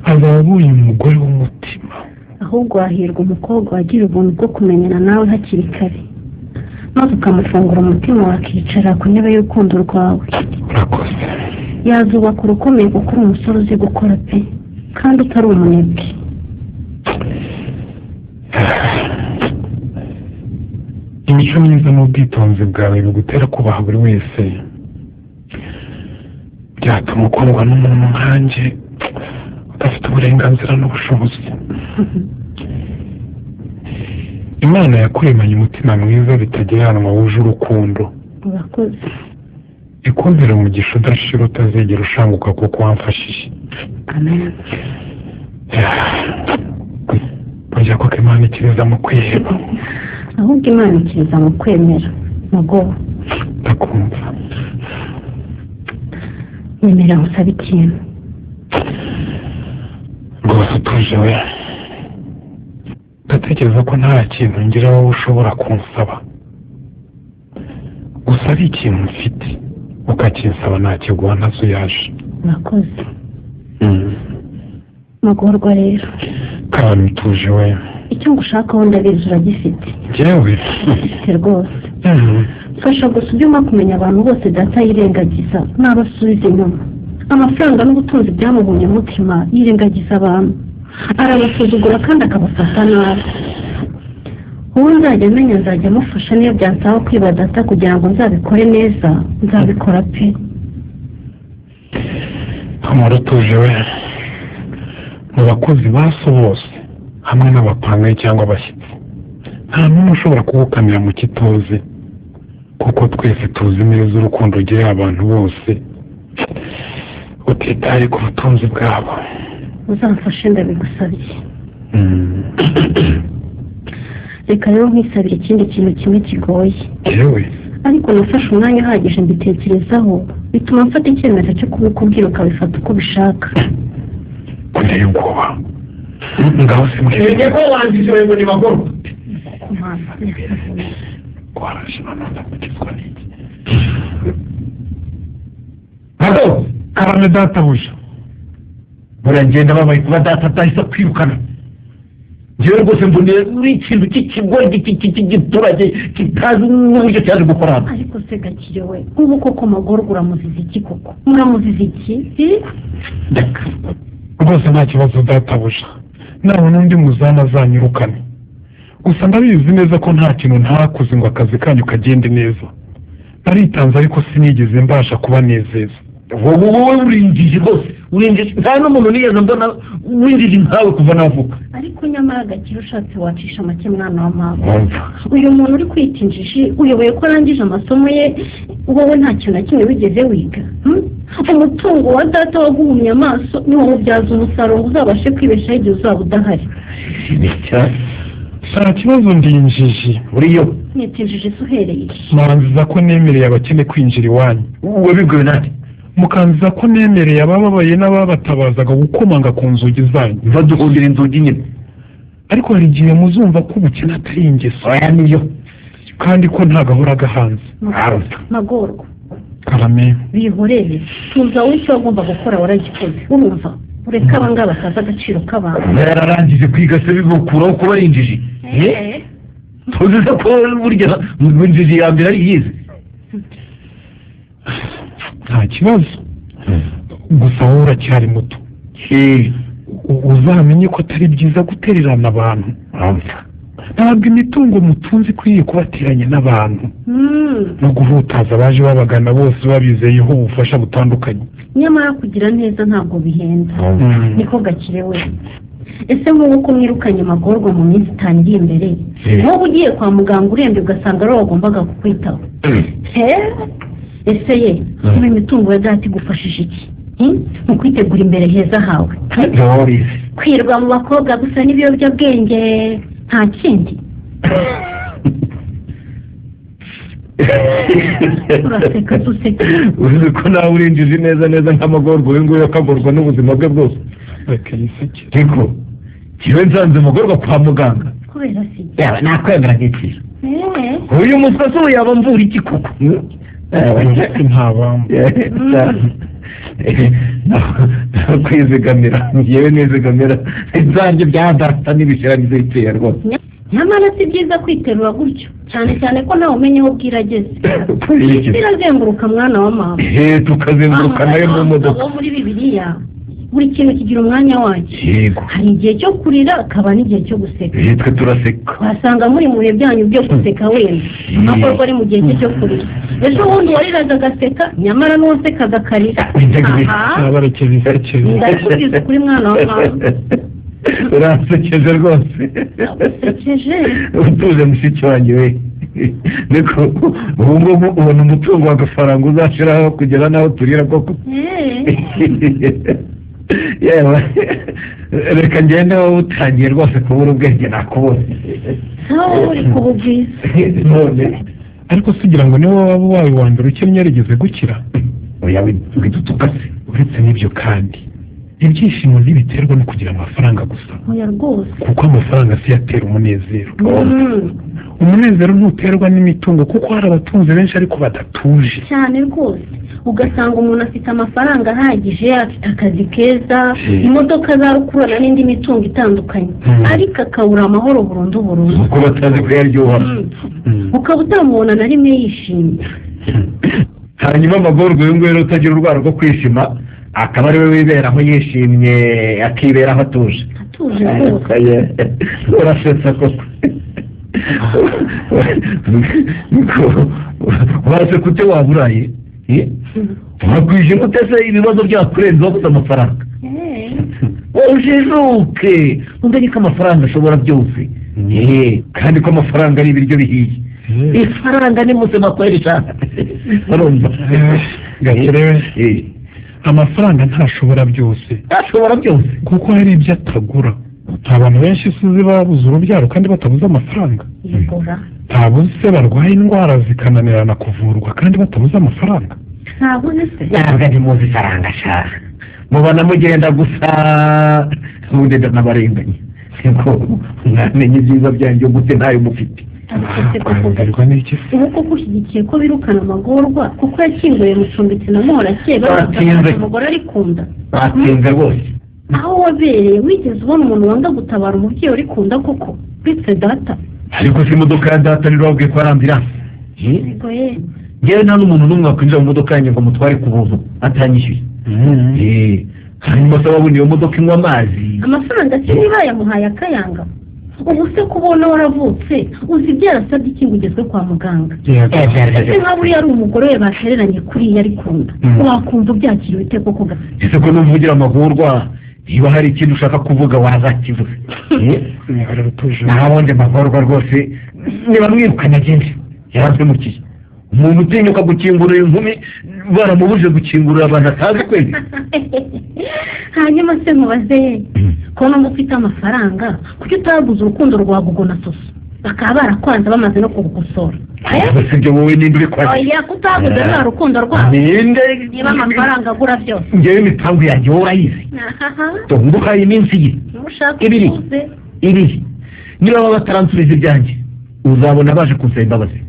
Speaker 5: Azaba abuye umugore w'umutima.
Speaker 3: ahubwo hahirwa umukobwa wagira ubuntu bwo kumenyana nawe hakiri kare maze ukamufungura umutima wakicara ku ntebe y'urukundo rwawe
Speaker 5: Urakoze.
Speaker 3: yazubaka urukomeye kuko uri umusore uzi gukora pe kandi utari umunebwe
Speaker 5: Imico myiza n'ubwitonzi bwawe bigutera kubaha buri wese. Byatuma ukundwa n'umuntu nkanjye udafite uburenganzira n'ubushobozi. Imana yakuremanye umutima mwiza bitagereranwa wuje urukundo.
Speaker 3: urakoze
Speaker 5: Ikumbere umugisha udashira utazigera ushanguka kuko wamfashije.
Speaker 3: amen
Speaker 5: Burya koko Imana ikiriza mu kwiheba.
Speaker 3: ahubwo Imana ikiza mu kwemera Mago
Speaker 5: Ndakumva.
Speaker 3: yemera gusaba ikintu
Speaker 5: Rwose utuje we. Ndatekereza ko nta kintu ngira wowe ushobora kunsaba. Gusa ari ikintu mfite ukakinsaba ntakiguha ntazuyaje.
Speaker 3: urakoze magorwa rero
Speaker 5: Kandi utuje we.
Speaker 3: icyo ngushakaho ndabizi uragifite
Speaker 5: Njyewe
Speaker 3: ufite rwose fasha gusa ubyuma kumenya abantu bose data yirengagiza n'abasubiza inyuma amafaranga n'ubutunzi byamuhunye umutima yirengagiza abantu arabasuzugura kandi akabafata nabi uwo nzajya menya nzajya mufasha niyo byansaba kwiba data kugira ngo nzabikore neza nzabikora pe
Speaker 5: Amara utuje we. Mu bakozi baso bose hamwe n'abapangayi cyangwa abashyitsi nta n'umwe ushobora kugukamira mu kitoze kuko twese tuzi neza urukundo ugirira abantu bose utitaye ku butunzi bwabo.
Speaker 3: uzamfashe ndabigusabye reka rero nkisabire ikindi kintu kimwe kigoye
Speaker 5: yewe
Speaker 3: ariko nafashe umwanya uhagije mbitekerezaho bituma mfata icyemezo cyo kubikubwira ukabifata uko ubishaka
Speaker 5: kunteye ubwoba. Ngaho se
Speaker 2: Ege ko wanditse ngo ni magoro.
Speaker 5: waraje none ndamukizwa n'iki?
Speaker 2: Magoro.
Speaker 5: Karame databuja.
Speaker 2: Muragenda babaye kuba data atahise kwirukana. Njyewe rwose mboneye uri ikintu cy'ikigori cy'igiturage kitazi n'uburyo cyaje gukora hano.
Speaker 3: ariko se gakire we ubu koko magorwa uramuziza iki koko muramuziza iki
Speaker 2: Ndeka.
Speaker 5: Rwose nta kibazo databuja. Nawe n'undi muzamu azanyirukane. Gusa ndabizi neza ko nta kintu ntakoze ngo akazi kanyu kagende neza. Naritanze ariko sinigeze mbasha kubanezeza. wowe urinjije rwose urinjije nta n'umuntu nigeze mbona winjije nkawe kuva navuka.
Speaker 3: ariko nyamara Gakire ushatse wacisha make mwana wa mama. Uyu muntu uri kwita injiji uyoboye ko arangije amasomo ye wowe nta kintu na kimwe wigeze wiga. Umutungo wa data waguhumye amaso ni wowe ubyaza umusaruro uzabashe kwibeshaho igihe uzaba udahari.
Speaker 7: nta kibazo ndi injiji
Speaker 5: uriyo
Speaker 3: Nita injiji se uhereye
Speaker 7: mukanziza ko nemereye abakene kwinjira iwanyu.
Speaker 5: wabibwiwe nande?
Speaker 7: mukanziza ko nemereye abababaye n'ababatabazaga gukomanga ku nzugi zanyu.
Speaker 5: baduhundira inzugi nyine.
Speaker 3: ariko hari igihe muzumva ko ubukene atari ingeso
Speaker 5: oya niyo
Speaker 3: kandi ko nta gahora gahanze.
Speaker 8: magorwa
Speaker 3: karame
Speaker 8: bihorere tuza w'icyo wagomba gukora waragikoze urumva ureka abangaba batazi agaciro k'abantu.
Speaker 5: yararangije kwiga se bimukuraho kuba ari injiji. tuzi ko burya injiji ya mbere ari yize.
Speaker 3: nta kibazo gusa wowe uracyari muto uzamenye ko atari byiza gutererana abantu. ntabwo imitungo mutunzi ikwiye kubateranya n'abantu no guhutaza abaje babagana bose babizeyeho ubufasha butandukanye.
Speaker 8: nyamara kugira neza ntabwo bihenda niko Gakire we. ese nk'uko mwirukanye magorwa mu minsi 5 iri imbere wowe ugiye kwa muganga urembye ugasanga ari wagombaga kukwitaho. ese ye niba imitungo ya data igufashije iki mu kwitegura imbere heza hawe? kwirwa mu bakobwa gusa n'ibiyobyabwenge nta kindi. uraseka duseka
Speaker 5: uzi ko nawe urinjije neza neza nk'amagorwa uyu nguyu akagorwa n'ubuzima bwe bwose. ariko kiwe nsanze amagorwa kwa muganga
Speaker 8: kubera si
Speaker 5: yaba nakwemera nk'ikira uyu musatsi we yaba mvura iki koko
Speaker 3: ntabamo
Speaker 5: kwizigamira yewe nizigamira izanjye bya data n'ibishira n'iziteye rwose.
Speaker 8: nyamara si byiza kwiterura gutyo cyane cyane ko nawe umenye aho bwirageze. birazenguruka mwana wa mama.
Speaker 5: tukazenguruka nayo mu modoka.
Speaker 8: muri Bibiliya buri kintu kigira umwanya wacyo. hari igihe cyo kurira akaba n'igihe cyo guseka.
Speaker 5: twe turaseka
Speaker 8: wasanga muri mu bihe byanyu byo guseka wenda amakorwa ari mu gihe cye cyo kurira. ejo bundi wariraga agaseka nyamara n'uwasekaga akarira. ndakubwiza kuri mwana wa mama.
Speaker 5: urasekeje rwose.
Speaker 8: usekeje
Speaker 5: utuje mushiki wanjye we. niko ubu ngubu ubona umutungo w'agafaranga uzashiraho kugera n'aho turira koko. yewe reka ngende wowe utangiye rwose kubura ubwenge nakubonye.
Speaker 8: nawe uri kububwiza.
Speaker 5: none
Speaker 3: ariko sigira ngo niwe waba ubaye uwa mbere ukennye yarigeze gukira.
Speaker 5: oya widutuka se.
Speaker 3: uretse n'ibyo kandi ibyishimo ntibiterwa no kugira amafaranga gusa.
Speaker 8: oya rwose
Speaker 3: kuko amafaranga si yatera umunezero. umunezero ntuterwa n'imitungo kuko hari abatunzi benshi ariko badatuje
Speaker 8: cyane rwose. ugasanga umuntu afite amafaranga ahagije afite akazi keza imodoka za rukururana n'indi mitungo itandukanye ariko akabura amahoro burundu
Speaker 5: kuko batazi kuyaryoha.
Speaker 8: ukaba utamubona na rimwe yishimye.
Speaker 5: hanyuma amagorwa uyu nguyu utagira urwara rwo kwishima akaba ari we wiberaho yishimye akiberaho atuje.
Speaker 8: atuje rwose.
Speaker 5: urasetsa koko. waze kute waba uraye wakwije gutese ibibazo byakurenzeho gusa amafaranga. ujijuke umenye ko amafaranga ashobora byose kandi ko amafaranga ari ibiryo bihiye. ifaranga ni muzima kweri cyane. urumva
Speaker 3: Gakire amafaranga ntashobora byose.
Speaker 5: ashobora byose
Speaker 3: kuko hari ibyo atagura. abantu benshi suzi babuze urubyaro kandi batabuze amafaranga. ntabuze se barwaye indwara zikananirana kuvurwa kandi batabuze amafaranga.
Speaker 8: ntabuze se
Speaker 5: ntabwo ari muzi ifaranga ashaka mubona mugenda gusa ubundi n'abarenganye niko mwamenye ibyiza byanjye gute ntayo mufite.
Speaker 8: ubu koko ushyigikiye ko birukana amagorwa kuko yakinguye mucumbitsi na muhorakeye umugore arikunda.
Speaker 5: batsinze rwose.
Speaker 8: aho wabereye wigeze ubona umuntu wanga gutabara umubyeyi urikunda koko uretse data?
Speaker 5: ariko si imodoka ya data rero wabwiye ko ari ambiranse.
Speaker 8: yego ye
Speaker 5: ngewe nta n'umuntu n'umwe wakwinjira mu modoka yanjye ngo mutware ku buntu atanyishyuye. hanyuma se wabona iyo modoka inywa amazi.
Speaker 8: amafaranga si niba yamuhaye akayanga ubu se kubona waravutse uzi byarasabye iki ngo ugezwe kwa muganga ese nka buriya ari umugore we batereranye kuriya ari kunda wakumva byakiriwe ute koko gasa
Speaker 5: ese ko nuvugira amahurwa niba hari ikintu ushaka kuvuga wazakivuze naho amahurwa rwose niba mwirukanye byinshi yarabimukiye umuntu utinyuka gukingurira inkumi baramubuje gukingurira abantu atazi kwezi
Speaker 8: hanyuma se mubaze ko no mufite amafaranga kuki utaguze urukundo rwa Gugu na Soso bakaba barakwanza bamaze no kugukosora
Speaker 5: ese ibyo wowe ninde uri kwaje
Speaker 8: oya kutaguze nta rukundo rwabo niba amafaranga agura byose
Speaker 5: ngewe imipangu yanjye wowe urayizi tungukaye iminsi ye ibiri niba baba bataransubiza ibyanjye uzabona baje kunsaba imbabazi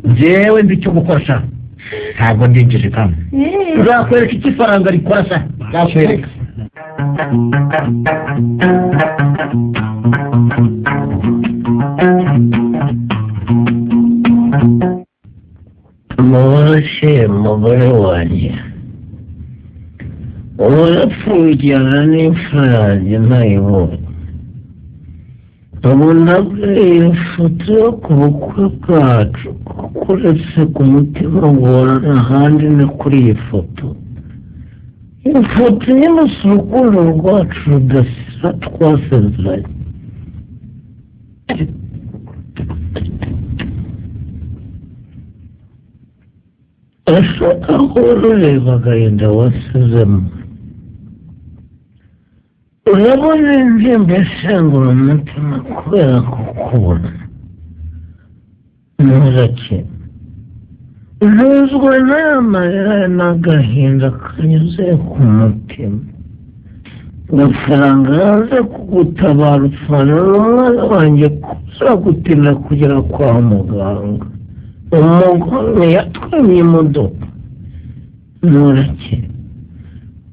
Speaker 5: njyewe nzi icyo gukora sha ntabwo ndinjije kandi uzakwereka icyo ifaranga rikora sha nzakwereka
Speaker 2: mubashe mugore wanjye urapfuye ujyana n'imfura yanjye ntayibonye ubona iyi foto yo ku bukwe bwacu kuko uretse ku mutima ngorana ahandi ni kuri iyi foto iyi foto nyine si urukundo rwacu rudasira twasezeranye ese aho urureba agahinda wasizemo urabona inzimba isengura umutima kubera kukubona ntuzake ntuzwe n'aya marira n'agahinda kanyuze ku mutima amafaranga yaje kugutabara usobanurira umwana wanjye kuza gutinda kugera kwa muganga umugome yatwamye imodoka ntuzake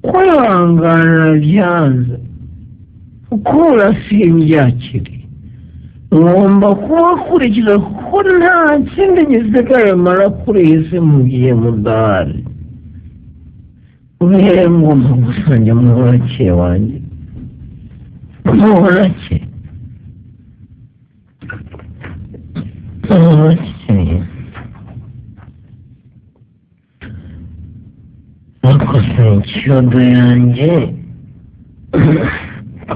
Speaker 2: kwihangana byanze kuko urasibyakiri ngomba kubakurikiza kuko nta kindi gisigaye mara kuri iyi si mu gihe mudahari ubihe ngomba gusange muhorake wanjye muhorake nakoze ikiyodo yanjye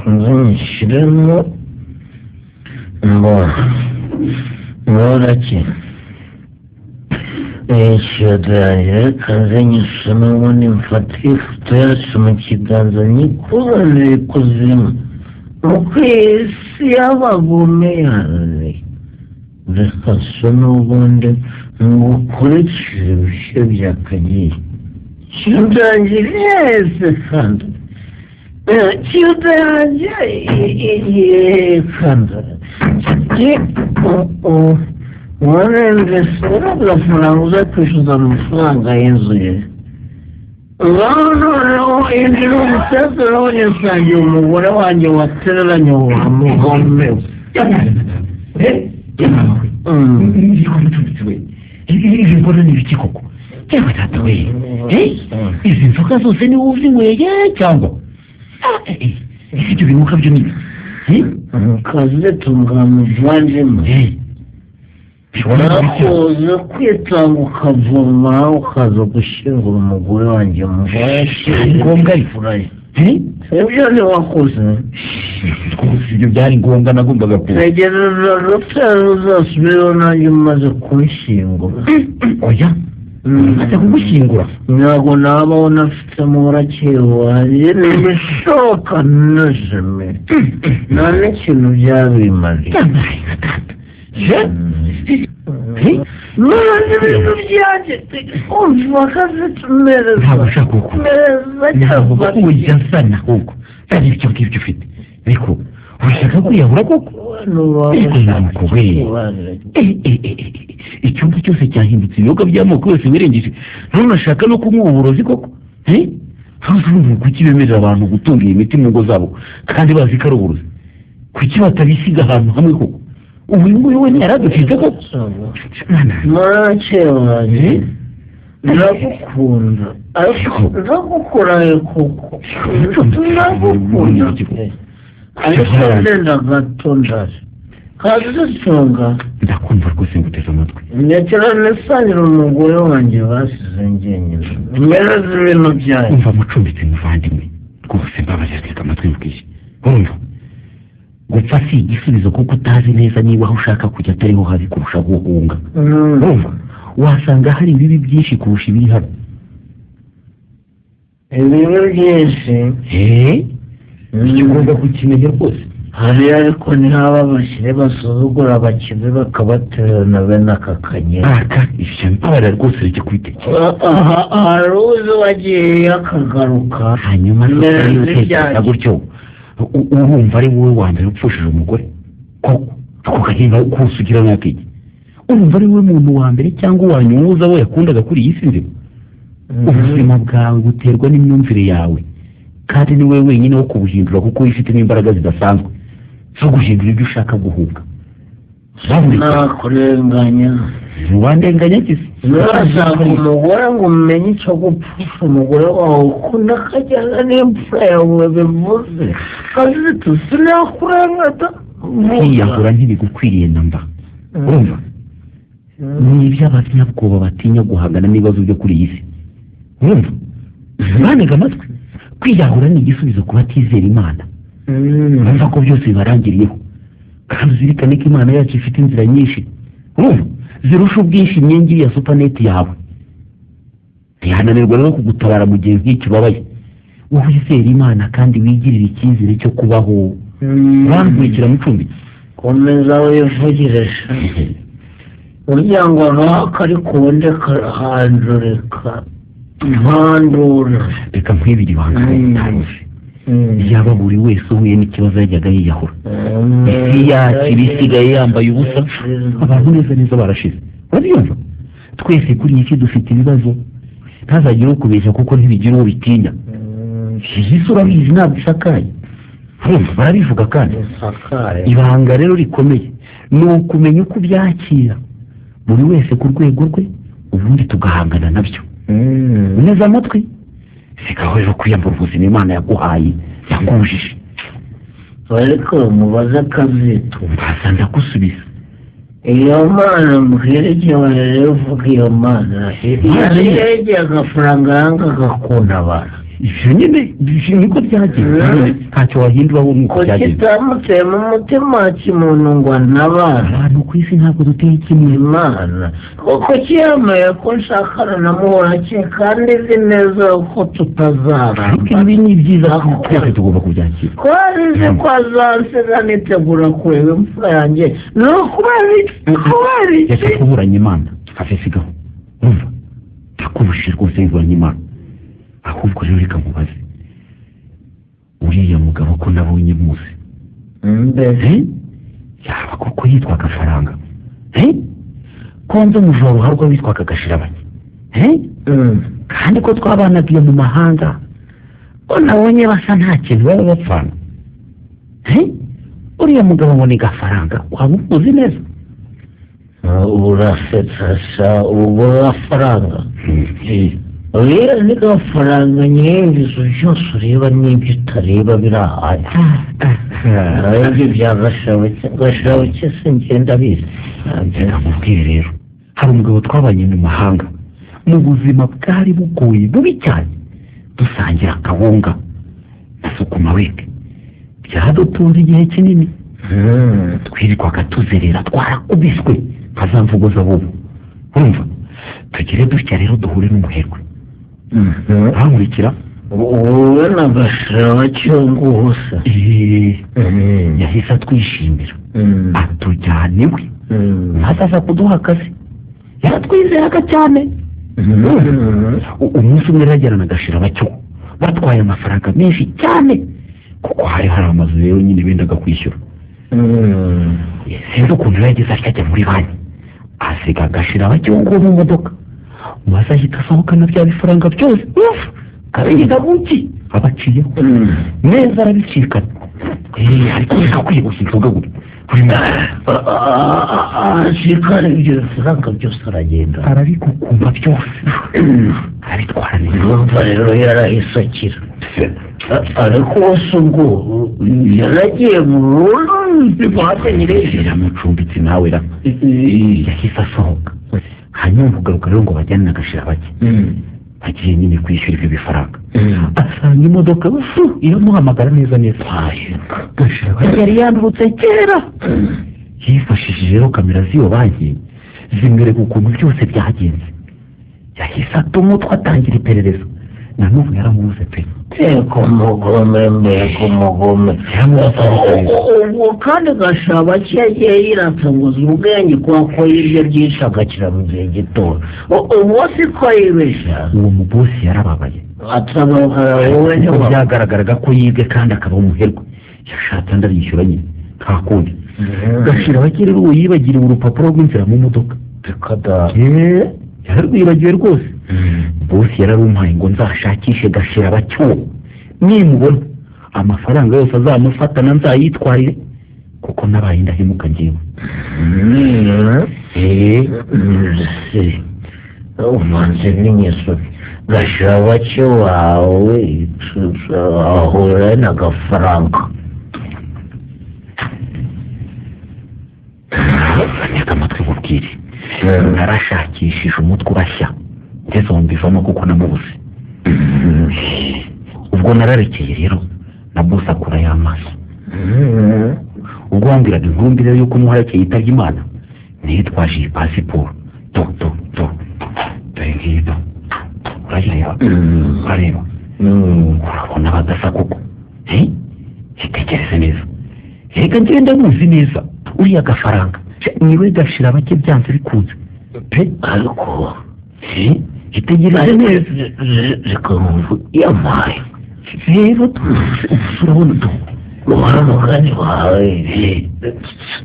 Speaker 2: nzishyiremo ngorake ikiyodo yanjye reka nzenyisome ubundi mfate ifoto yacu mu kiganza nyikuzanire ikuzimu uko isi y'abagome yananiye reka so n'ubundi ngukurikije ibihe byakagiye ikiyodo yanjye yese kandi ikiyodo yanjye kandi warembese uragafaranga uza kwishyuza amafaranga y'inzu ye ngaho noneho injira umusaza urabona yasangiye umugore wanjye watereranye wa mugome
Speaker 5: izi mbona ni ibiki koko yewe tata we izi nzoga zose ni wowe uzinyweye cyangwa ibyo binuka byo ni
Speaker 2: kazi tungamuvandimwe nakoze kwitanga ukavoma ukaza gushyingura umugore wanjye
Speaker 5: ari ngombwa arifuraye
Speaker 2: ibyo ntiwakoze
Speaker 5: ibyo byari ngombwa nagombaga kuba
Speaker 2: tegereza rutare ruzasubireho nanjye umaze kumushyingura
Speaker 5: oya umaze kugushyingura
Speaker 2: ntabwo nabaho nafite murakeye wanjye ntibishoboka nijime nta n'ikintu byabimariye none ibintu byanjye umva akazitumeza
Speaker 5: ntabwo ushaka uko ntabwo ujya nsana ahubwo kandi ibyo ngibyo ufite ariko urashaka kwiyahura koko ariko ntabwo we icyumba cyose cyahindutse ibiyoga by'amoko yose wirengeje none urashaka no kunywa uburozi koko ntuzi kuki bemerera abantu gutunga iyi miti mu ngo zabo kandi bazi ko ari uburozi kuki batabisiga ahantu hamwe koko ubu nguyu we ntiyaradusize koko
Speaker 2: murakeye wanjye ndagukunda ariko ndagukuraye koko ndagukunda ariko ndenda gato ndaje kazi songa
Speaker 4: ndakumva rwose nguteze amatwi
Speaker 2: ndekera nesangira umugore wanjye basize njyenyine mpereza ibintu byanyu
Speaker 4: umva mucumbitse muvandimwe rwose mbabarira tega amatwi mbwije urumva gupfa si igisubizo kuko utazi neza niba aho ushaka kujya atariho habi kurusha guhunga urumva wasanga hari ibibi byinshi kurusha ibiri hano
Speaker 2: ibibi byinshi
Speaker 4: ibyo ugomba kukimenya rwose
Speaker 2: hariya ariko ntihaba abashyire basuzugura abakinnyi bakabaterana bene aka kanyera
Speaker 4: aka ibyo mbabarira rwose reke kubitekereza
Speaker 2: hari uzi wagiye akagaruka
Speaker 4: hanyuma utekereza gutyo urumva ari wowe wa mbere upfushije umugore koko ako kagenda kose ugira n'akigi urumva ari wowe muntu wa mbere cyangwa uwanyuza abo yakundaga kuri iyi si nzima ubuzima bwawe buterwa n'imyumvire yawe kandi ni wowe wenyine wo kubuhindura kuko wifitemo imbaraga zidasanzwe zo guhindura ibyo ushaka guhunga
Speaker 2: nakurenganya
Speaker 4: ntibandenganya gisa
Speaker 2: nturashaka umugore ngo umenye icyo gupfusha umugore wawe ukunda akajyana n'imfura yawe bivuze kazi sinakurengata
Speaker 4: kwiyahura ntibigukwiriye namba urumva ni iby'abanyabwoba batinya guhangana n'ibibazo byo kuri iyi si urumva banega amatwi kwiyahura ni igisubizo ku batizera imana bumva ko byose bibarangiriyeho kandi uzirikane ko imana yacu ifite inzira nyinshi urumva zirusha ubwinshi imyenge ya supaneti yawe ntihananirwa rero kugutabara mu gihe nk'icyo ubabaye wowe wizera imana kandi wigirira icyizere cyo kubaho bankurikira mucumbitse
Speaker 2: komeza wivugiresha burya ngo abaka ariko ubundi karahandurika mpandura
Speaker 4: reka nkwibiri ibanga utaruzi yaba buri wese uhuye n'ikibazo yajyaga yiyahura isi yacu ibisigaye yambaye ubusa abantu neza neza barashize urabyumva twese kuri iyi si dufite ibibazo ntazagire ukubeshya kuko ntibigira uwo bitinya iyi si urabizi ntabwo isakaye urumva barabivuga kandi ibanga rero rikomeye ni ukumenya uko ubyakira buri wese ku rwego rwe ubundi tugahangana nabyo neza amatwi sigaho rero kwiyambura ubuzima imana yaguhaye yangujije
Speaker 2: ariko mubaze akazitunga
Speaker 4: mbasa ndagusubiza
Speaker 2: iyo mana muherekewe rero uvuga iyo mana yaregeye agafaranga yangaga kuntabara
Speaker 4: ibyo nyine niko byagenze ntacyo wahinduraho nk'uko byagenze
Speaker 2: kitamuteye mu mutima kimuntu ngo antabara
Speaker 4: abantu ku isi ntabwo duteye kimwe
Speaker 2: imana kuko kiyemeye ko nshakana na muhorake kandi izi neza ko tutazara
Speaker 4: ariko ibi ni byiza twese tugomba kubyakira
Speaker 2: ko arizi ko azansiga nitegura kureba imfura yanjye ni ukubera iki
Speaker 4: reka kuburanya imana afesigaho umva ndakubujije rwose nkuranya imana ahubwo rero reka nkubaze uriya mugabo ko nabonye muzi yaba koko yitwaga faranga ko nzi umujura ruharwa witwaga gashirabanye kandi ko twabanaga iyo mu mahanga ko nabonye basa nta kintu baba bapfana uriya mugabo ngo ni gafaranga waba umuzi neza
Speaker 2: urasetsa sha ubu gafaranga uriya ni gafaranga nyinshi byose ureba n'ibyo utareba birahaye ibyo bya gashabike se ngenda bizi
Speaker 4: ndamubwire rero hari umugabo twabanye mu mahanga mu buzima bwari bugoye bubi cyane dusangira akawunga na sukuma weke byadutunze igihe kinini twirirwaga tuzerera twarakubiswe nka za mvugo z'abubu urumva tugire dutya rero duhure n'umuherwe bankurikira
Speaker 2: wowe na gashira cyunguhusa
Speaker 4: yahise atwishimira atujyana iwe maze aza kuduha akazi yaratwizeraga cyane umunsi umwe yajyana agashira bacyo batwaye amafaranga menshi cyane kuko hari amazu rero nyine bendaga kwishyura sinzi ukuntu yageze ajya muri banki asiga agashira bacyo mu modoka maze ahita asohokana bya bifaranga byose karengeza buki abaciyeho neza arabicikana ariko reka kwihuse inzoga gutya
Speaker 2: ashikara ibyo bifaranga byose aragenda
Speaker 4: arabikukumva byose arabitwara neza
Speaker 2: urumva rero yarahise akira ariko wose ubwo yaragiye mu rundi muhatenyereze yamucumbitse nawe ra yahise asohoka hanyuma kugaruka rero ngo bajyane na Gashirabake agiye nyine kwishyura ibyo bifaranga asanga imodoka iramuhamagara neza Gashirabake yari yandurutse kera yifashishije rero kamera z'iyo banki zimwereka ukuntu byose byagenze yahise atuma twatangira iperereza na n'ubu yaramubuze pe mbega umugome ubwo kandi Gashirabake yagiye yiratsanguza ubwenge kuko yirya byinshi agakira mu gihe gito ubu si ko yibeshya uwo mubosi yarababaye wowe byagaragaraga ko yibwe kandi akaba umuherwe yashatse andi arishyura nyine nta kundi Gashirabake rero uwo yibagiriwe urupapuro rw'inzira mu modoka yararwibagiwe rwose bosi yararumpaye ngo nzashakishe Gashirabake uwo nimubona amafaranga yose azamufatana nzayitwarire kuko nabaye indahemuka njyewe umanze n'inyeso Gashirabake wawe ahura n'agafaranga ntega amatwi bubwire narashakishije umutwe urashya ngeze aho mbivamo kuko namubuze ubwo nararekeye rero na bosi akura y'amaso ubwo wambwiraga inkumbi rero yuko umuharekeye yitabye Imana nitwaje iyi pasiporo dore ngiyo urareba urabona badasa koko itekereze neza reka ngenda muzi neza uriya gafaranga niwe Gashirabake byanze bikunze pe ariko itegereze neza reka nkumva yamaye rero turabona umuhani wawe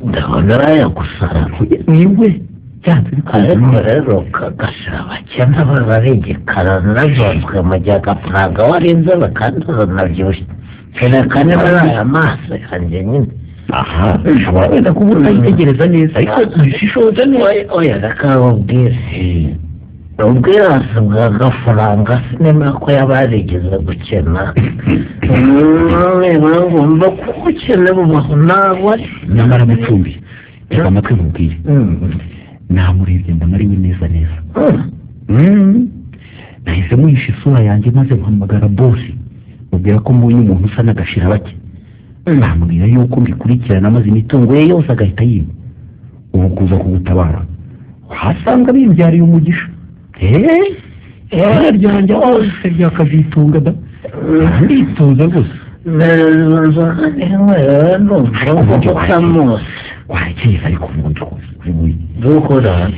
Speaker 2: ndabona arayagusara niwe byanze bikunze ariko rero Gashirabake n'abararengekana nazonzwe mu gihe agafaranga warinze kandi uranabyibushye kerekane bariya amaso yanjye nyine aha ushobora wenda kuba utayitegereza neza ariko bishishoze neza oya reka ubwirasi bwa gafaranga sinema ko yaba yarigeze gukena nibura ngomba kuwukene bubaho ntabwo ari nyamara mucumbi reka amatwi nkubwire namurebye mbona ari we neza nahise muhisha isura yanjye maze mpamagara bosi mubwira ko mbonye umuntu usa na Gashirabake bambwira yuko mbikurikirana maze imitungo ye yose agahita yiba ubu kuza kugutabara uhasanga bimbyariye umugisha ryanjye hose ryakazitunga da ndituza rwose warekeye ariko ubundi dukora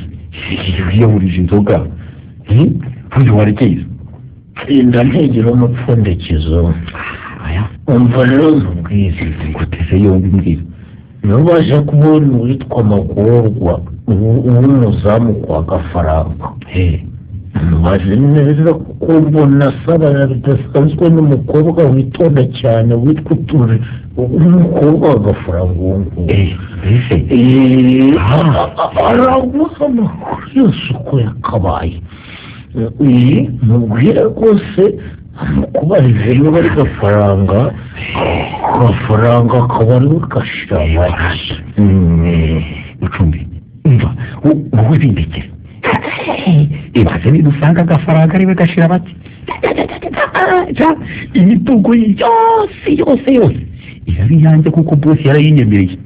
Speaker 2: yiyahurije inzoga ubundi warekeye inda ntegera umupfundikizo umva rero nkubwize nguteze yombi mbwira nubasha kubona uwitwa Magorwa uw'umuzamu kwa Gafaranga mubaze neza kuko mbona asabana bidasanzwe n'umukobwa witonda cyane witwa Uture umukobwa wa Gafaranga uwo araguha amakuru yose uko yakabaye mubwira rwose amukubarize niba ari Gafaranga akaba ari we Gashirabake icumbi umva wowe bindekere ibaze niba usanga Gafaranga ari we Gashirabake imitungo ye yose irari iyanjye kuko bosi yarayinyemereye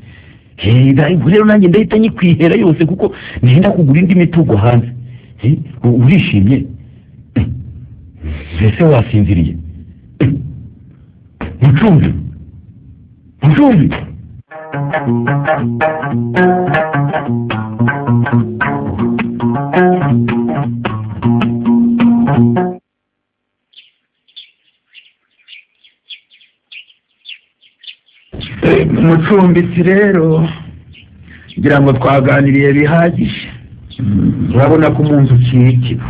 Speaker 2: rero nanjye ndahita nyikwihera yose kuko nenda kugura indi mitungo hanze urishimye mbese wasinziriye mucumbi
Speaker 5: mucumbitsi rero ngira ngo twaganiriye bihagije urabona ko umuntu ukikira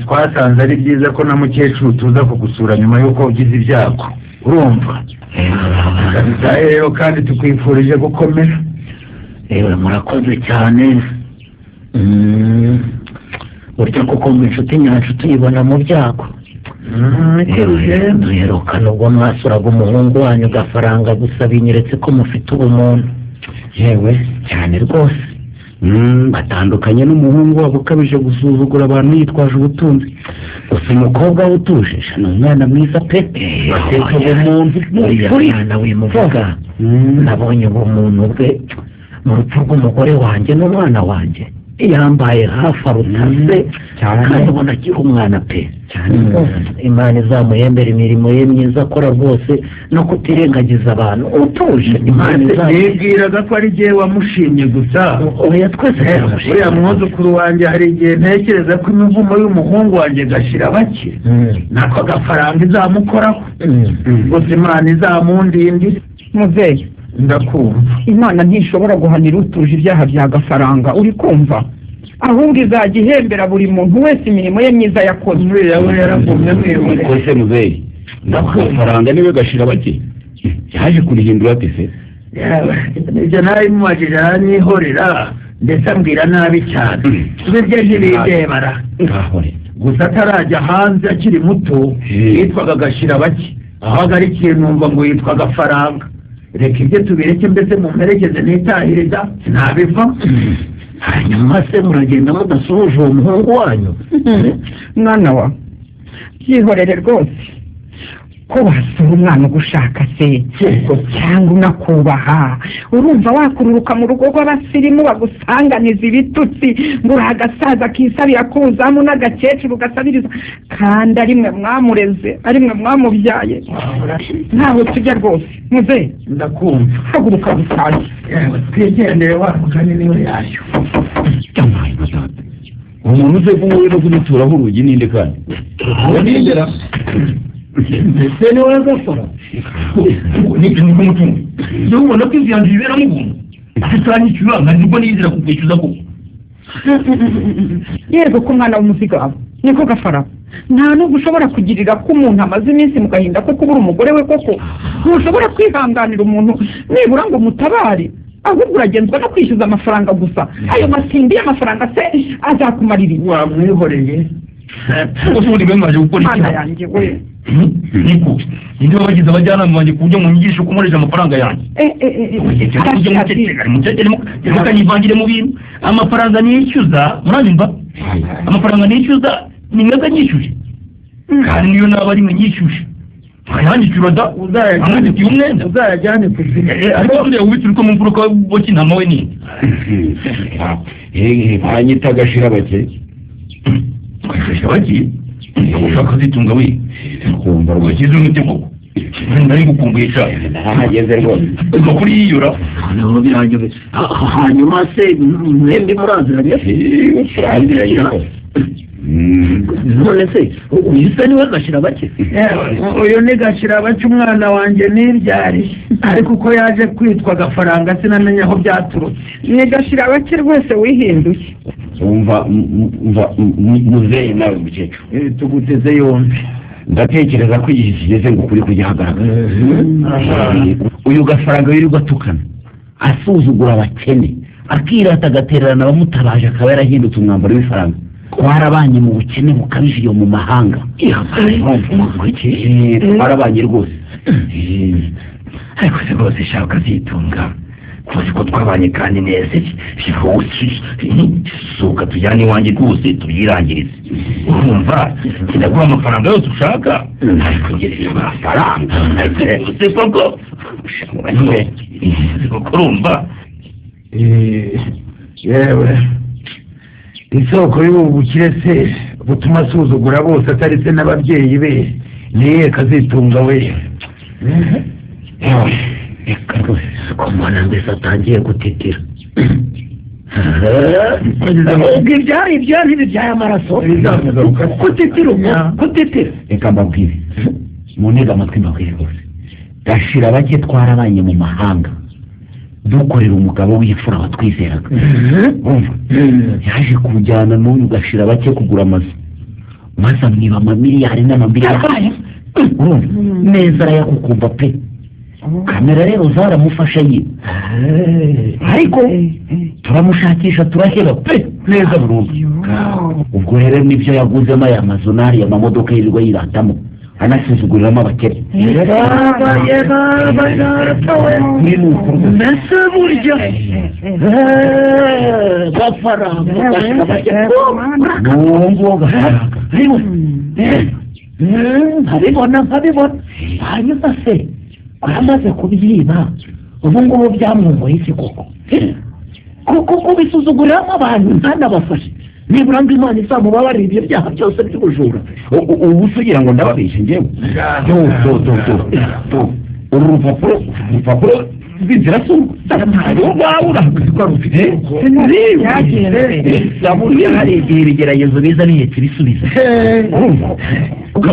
Speaker 5: twasanze ari byiza ko na mukecuru tuza kugusura nyuma y'uko ugize ibyago urumva rero kandi tukwifurije gukomera murakoze cyane burya kuko mu inshuti nyacu tuyibona mu byago
Speaker 2: duherukana ubwo mwasuraga umuhungu wanyu Gafaranga gusa binyeretse ko mufite ubumuntu.
Speaker 5: yewe
Speaker 2: cyane rwose.
Speaker 5: batandukanye n'umuhungu wabo ukabije gusuzugura abantu yitwaje ubutunzi.
Speaker 2: gusa umukobwa we utuje ni umwana mwiza pe.
Speaker 5: bateka ubumuntu
Speaker 2: uriya mwana wimuvuga nabonye ubumuntu bwe mu rupfu rw'umugore wanjye n'umwana wanjye. yambaye hafi arutase kandi ubona agira umwana pe. Imana izamuhembera imirimo ye myiza akora rwose no kutirengagiza abantu utuje. Imana
Speaker 5: yibwiraga ko ari igihe wamushimye gusa.
Speaker 2: oya twese turamushimye.
Speaker 5: uriya mwuzukuru wanjye hari igihe ntekereza ko imivumo y'umuhungu wanjye gashira bake nako Gafaranga izamukoraho gusa Imana izamundindira.
Speaker 6: muzehe
Speaker 5: ndakumva.
Speaker 6: imana ntishobora guhanira utuje ibyaha bya Gafaranga uri kumva, ahubwo izajya ihembera buri muntu wese imirimo ye myiza yakoze.
Speaker 5: uriya we yaragumye mwihore.
Speaker 9: kose muzehe Gafaranga niwe gashira bake yaje kurihindura ate se?
Speaker 5: ibyo nawe mubajije aranyihorera ndetse ambwira nabi cyane. ibyo ntibindebara gusa atarajya hanze akiri muto yitwaga gashira bake, ahagarikiye numva ngo yitwa Gafaranga. reka ibyo tubireke mbese mumperekeze nitahiriza ntabiva.
Speaker 2: hanyuma se muragenda mudasuhuje uwo muhungu wanyu?
Speaker 6: mwana wa byihorere rwose, ko wasura umwana ugushaka se cyangwa unakubaha. urumva wakururuka mu rugo rw'abasirimu bagusanganiza ibitutsi ngo uri agasaza kisabira kuzamu n'agakecuru gasabiriza, kandi ari mwe mwamureze, ari mwe mwamubyaye. ntaho tujya rwose muzehe.
Speaker 5: ndakumva.
Speaker 6: haguruka gusange.
Speaker 5: twigendere wa mugani niwe yayo.
Speaker 9: umuntu uze kumwe no kuduturaho urugi ninde kandi?
Speaker 5: nindera
Speaker 4: mbese niwe Gafara ni umutungo ndabona ko inzu yanjye iberamo ubuntu tutanyishyura nka nibwo niyizira kukwishyuza koko.
Speaker 6: yego ko umwana w'umuzigaba niko Gafara, nta nubwo ushobora kugirira ko umuntu amaze iminsi mu gahinda ko kubura umugore we koko. ntushobora kwihanganira umuntu nibura ngo mutabare, ahubwo uragenzwa no kwishyuza amafaranga gusa. ayo masimbi y'amafaranga se azakumarira iki?
Speaker 5: wamwihoreye.
Speaker 4: gusa ubundi bwemaje gukora iki?
Speaker 6: Mana yanjye we.
Speaker 4: niko ninde wabagize abajyanama banjye ku buryo munyigisha uko nkoresha amafaranga yanjye? mukanyivangire mu bintu. amafaranga niyishyuza muranyumva? amafaranga niyishyuza ni mwebwe nyishyuje, kandi niyo naba ari mwe nyishyuje ayanyishyura da amwanditiye umwenda
Speaker 5: uzayajyane ku izina.
Speaker 4: ariko ndeba ubitse uriko mu mfuruka w'intama we ninde?
Speaker 9: banyita gashira bake.
Speaker 4: gashira bake ushaka zitunga we
Speaker 9: kumva rwose
Speaker 4: wakize umutima nari gukumbuye cyane.
Speaker 9: ahageze rwose
Speaker 4: uko kuri yiyura
Speaker 2: noneho biranyobeye. hanyuma se mwembi muraziranye? none se uyu se niwe gashira bake?
Speaker 5: uyu ni gashira bake umwana wanjye nibyari, ariko uko yaje kwitwa Gafaranga sinamenya aho byaturutse.
Speaker 6: ni gashira bake rwose wihinduye.
Speaker 9: umva muzehe nawe mukecuru
Speaker 5: tuguteze yombi.
Speaker 9: ndatekereza ko igihe kigeze ngo ukuri kujya hagaragara. uyu Gafaranga wirirwa atukana asuzugura abakene akirata agatererana abamutabaje akaba yarahindutse umwambaro w'ifaranga. twarabanye mu bukene bukabije iyo mu mahanga. twarabanye rwose.
Speaker 4: ariko se rwose shaka zitunga kuzi ko twabanye kandi neza suka tujyane iwanjye rwose tubyirangirize. urumva kinaguha amafaranga yose ushaka ariko ngereje amafaranga se koko urumva.
Speaker 5: yewe isoko y'ubu bukire se butuma asuzugura bose atari se n'ababyeyi be niye kazitunga we.
Speaker 2: reka rwose ko mbona mbese atangiye gutitira. ubwo ibyari ibyo ntibibyaye amaraso kutitira.
Speaker 9: reka mbabwire mu ntega amatwi mbabwire rwose. gashira bake twarabanye mu mahanga dukorera umugabo w'imfura watwizeraga. yaje kujyana n'uyu gashira bake kugura amazu maze amwiba amamiliyari n'amamiliyari neza arayakukumva pe. kamera rero zaramufasha yiwe ariko turamushakisha turaheba pe neza burundu ubwo rero nibyo yaguzemo aya mazu n'ariya mamodoka yirirwa yiratamo anasuzuguriramo abakene mbese burya gafaranga n'uwo nguwo gafaranga nkabibona hanyuma se amaze kubyiba ubu ngubu byamwunguye iki koko bisuzuguriramo abantu ntanabafashe nibura ngo Imana izamubabarira ibyo byaha byose by'ubujura ubu sugira ngo ndababeshye njyewe uru rupapuro rw'inzira urwabura buriya hari igihe ibigeragezo biza bihetse ibisubizo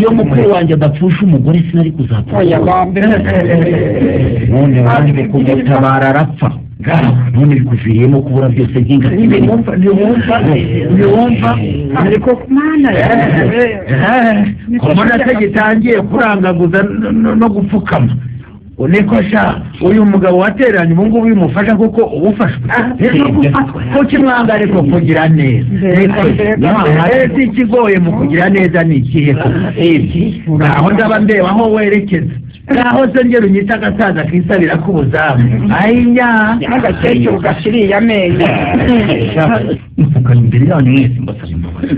Speaker 9: iyo mukuru wanjye adapfusha umugore sinari kuzapfa none banjye kumutabara arapfa none bikuviriyemo kubura byose nk'ingagi ntiwumva ariko mana kubona se gitangiye kurangaguza no gupfukama niko sha uyu mugabo wateranye ubu ngubu bimufasha kuko ubufashwe ko kimwanga ariko kugira neza leta ikigoye mu kugira neza ni ikihe aho ndaba ndeba aho werekeza naho se ngera unyita agasaza kisabira k'ubuzamu ayinya n'agakecuru gashiriye amenyo mupfukanye imbere yanyu mwese mbasaba imbabazi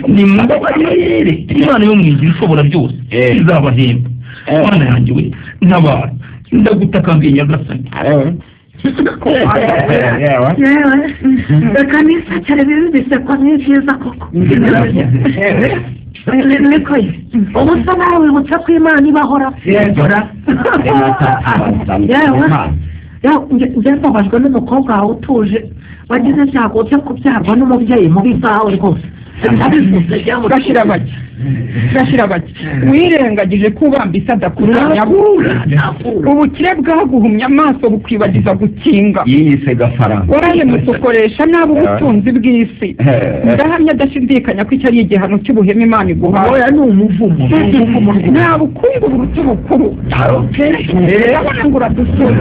Speaker 9: nimumbabarire Imana yo mwigira ishobora byose izabahemba Mana yanjye we ntabara ndagutakambiye Nyagasani
Speaker 2: reka nisakire bibise ko ni byiza koko niko ye ubu se nawe wibutse ko Imana ibahora njye mbabajwe n'umukobwa wawe utuje wagize ibyago byo kubyarwa n'umubyeyi mubi nkawe rwose
Speaker 6: gashira bake wirengagije ko ubambise adakurura nyabura ubukire bwaguhumye amaso bukwibagiza gukinga
Speaker 9: yiyise gafaranga
Speaker 6: warahemutse ukoresha nabi ubutunzi bw'isi ndahamya adashidikanya ko icyo ari igihano cy'ubuhemu Imana iguhaye
Speaker 9: oya ni umuvumo
Speaker 6: nta bukungu buruta ubukuru urabona ngo uradusuze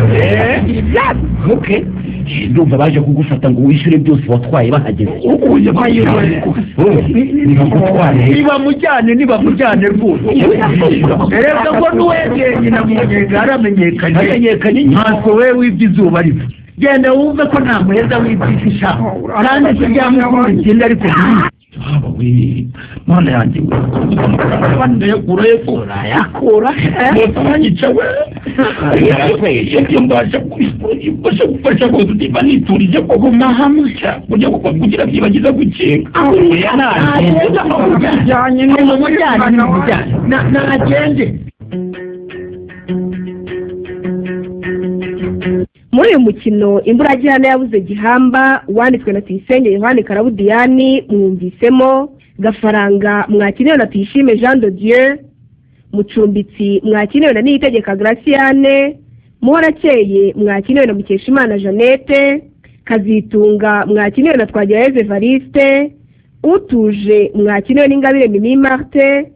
Speaker 9: ndumva baje kugufata ngo wishyure byose watwaye bahageze
Speaker 5: nibamujyane rwose erega ngo n'uwegeye nyina munyenga aramenyekanye ntaso we wibye izuba riva genda wumve ko nta muheza wibye ishaka kandi se byamukuru ikindi ariko
Speaker 4: haba we Mana yanjye
Speaker 5: yakura
Speaker 4: mutanyica we ibyo mbasha gufasha ko tuba niturije ko guma hamwe kugira byibagiza gukinga
Speaker 5: nagende
Speaker 1: muri uyu mukino imburagihane yabuze gihamba wanditswe na Tuyisenge Yohani Karabudiyani mwumvisemo Gafaranga mwakiniwe na Tuyishime Jean de Dieu, Mucumbitsi mwakiniwe na Niyitegeka Graciane, Muhorakeye mwakiniwe na Mukeshimana Jeannette, Kazitunga mwakiniwe na Twagirayezu Evariste, Utuje mwakiniwe n'Ingabire Mimi Martin,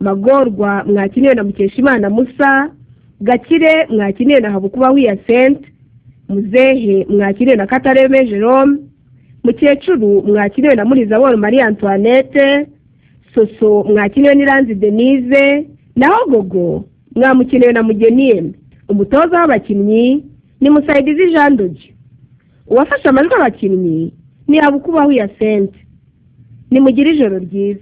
Speaker 1: Magorwa mwakiniwe na Mukeshimana Musa, Gakire mwakiniwe na Habukubaho Hyacinthe, Muzehe mwakiniwe na Katareme Jerome, Mukecuru mwakiniwe na Murizaboro Marie Antoinette, Soso mwakiniwe n'Iranzi Denise, naho Gogo mwamukiniwe na Mugenieme. Umutoza w'abakinnyi ni Musaidizi Jean de Dieu. Uwafashe amajwi abakinnyi ni Habukubaho Hyacinthe. Nimugire ijoro ryiza.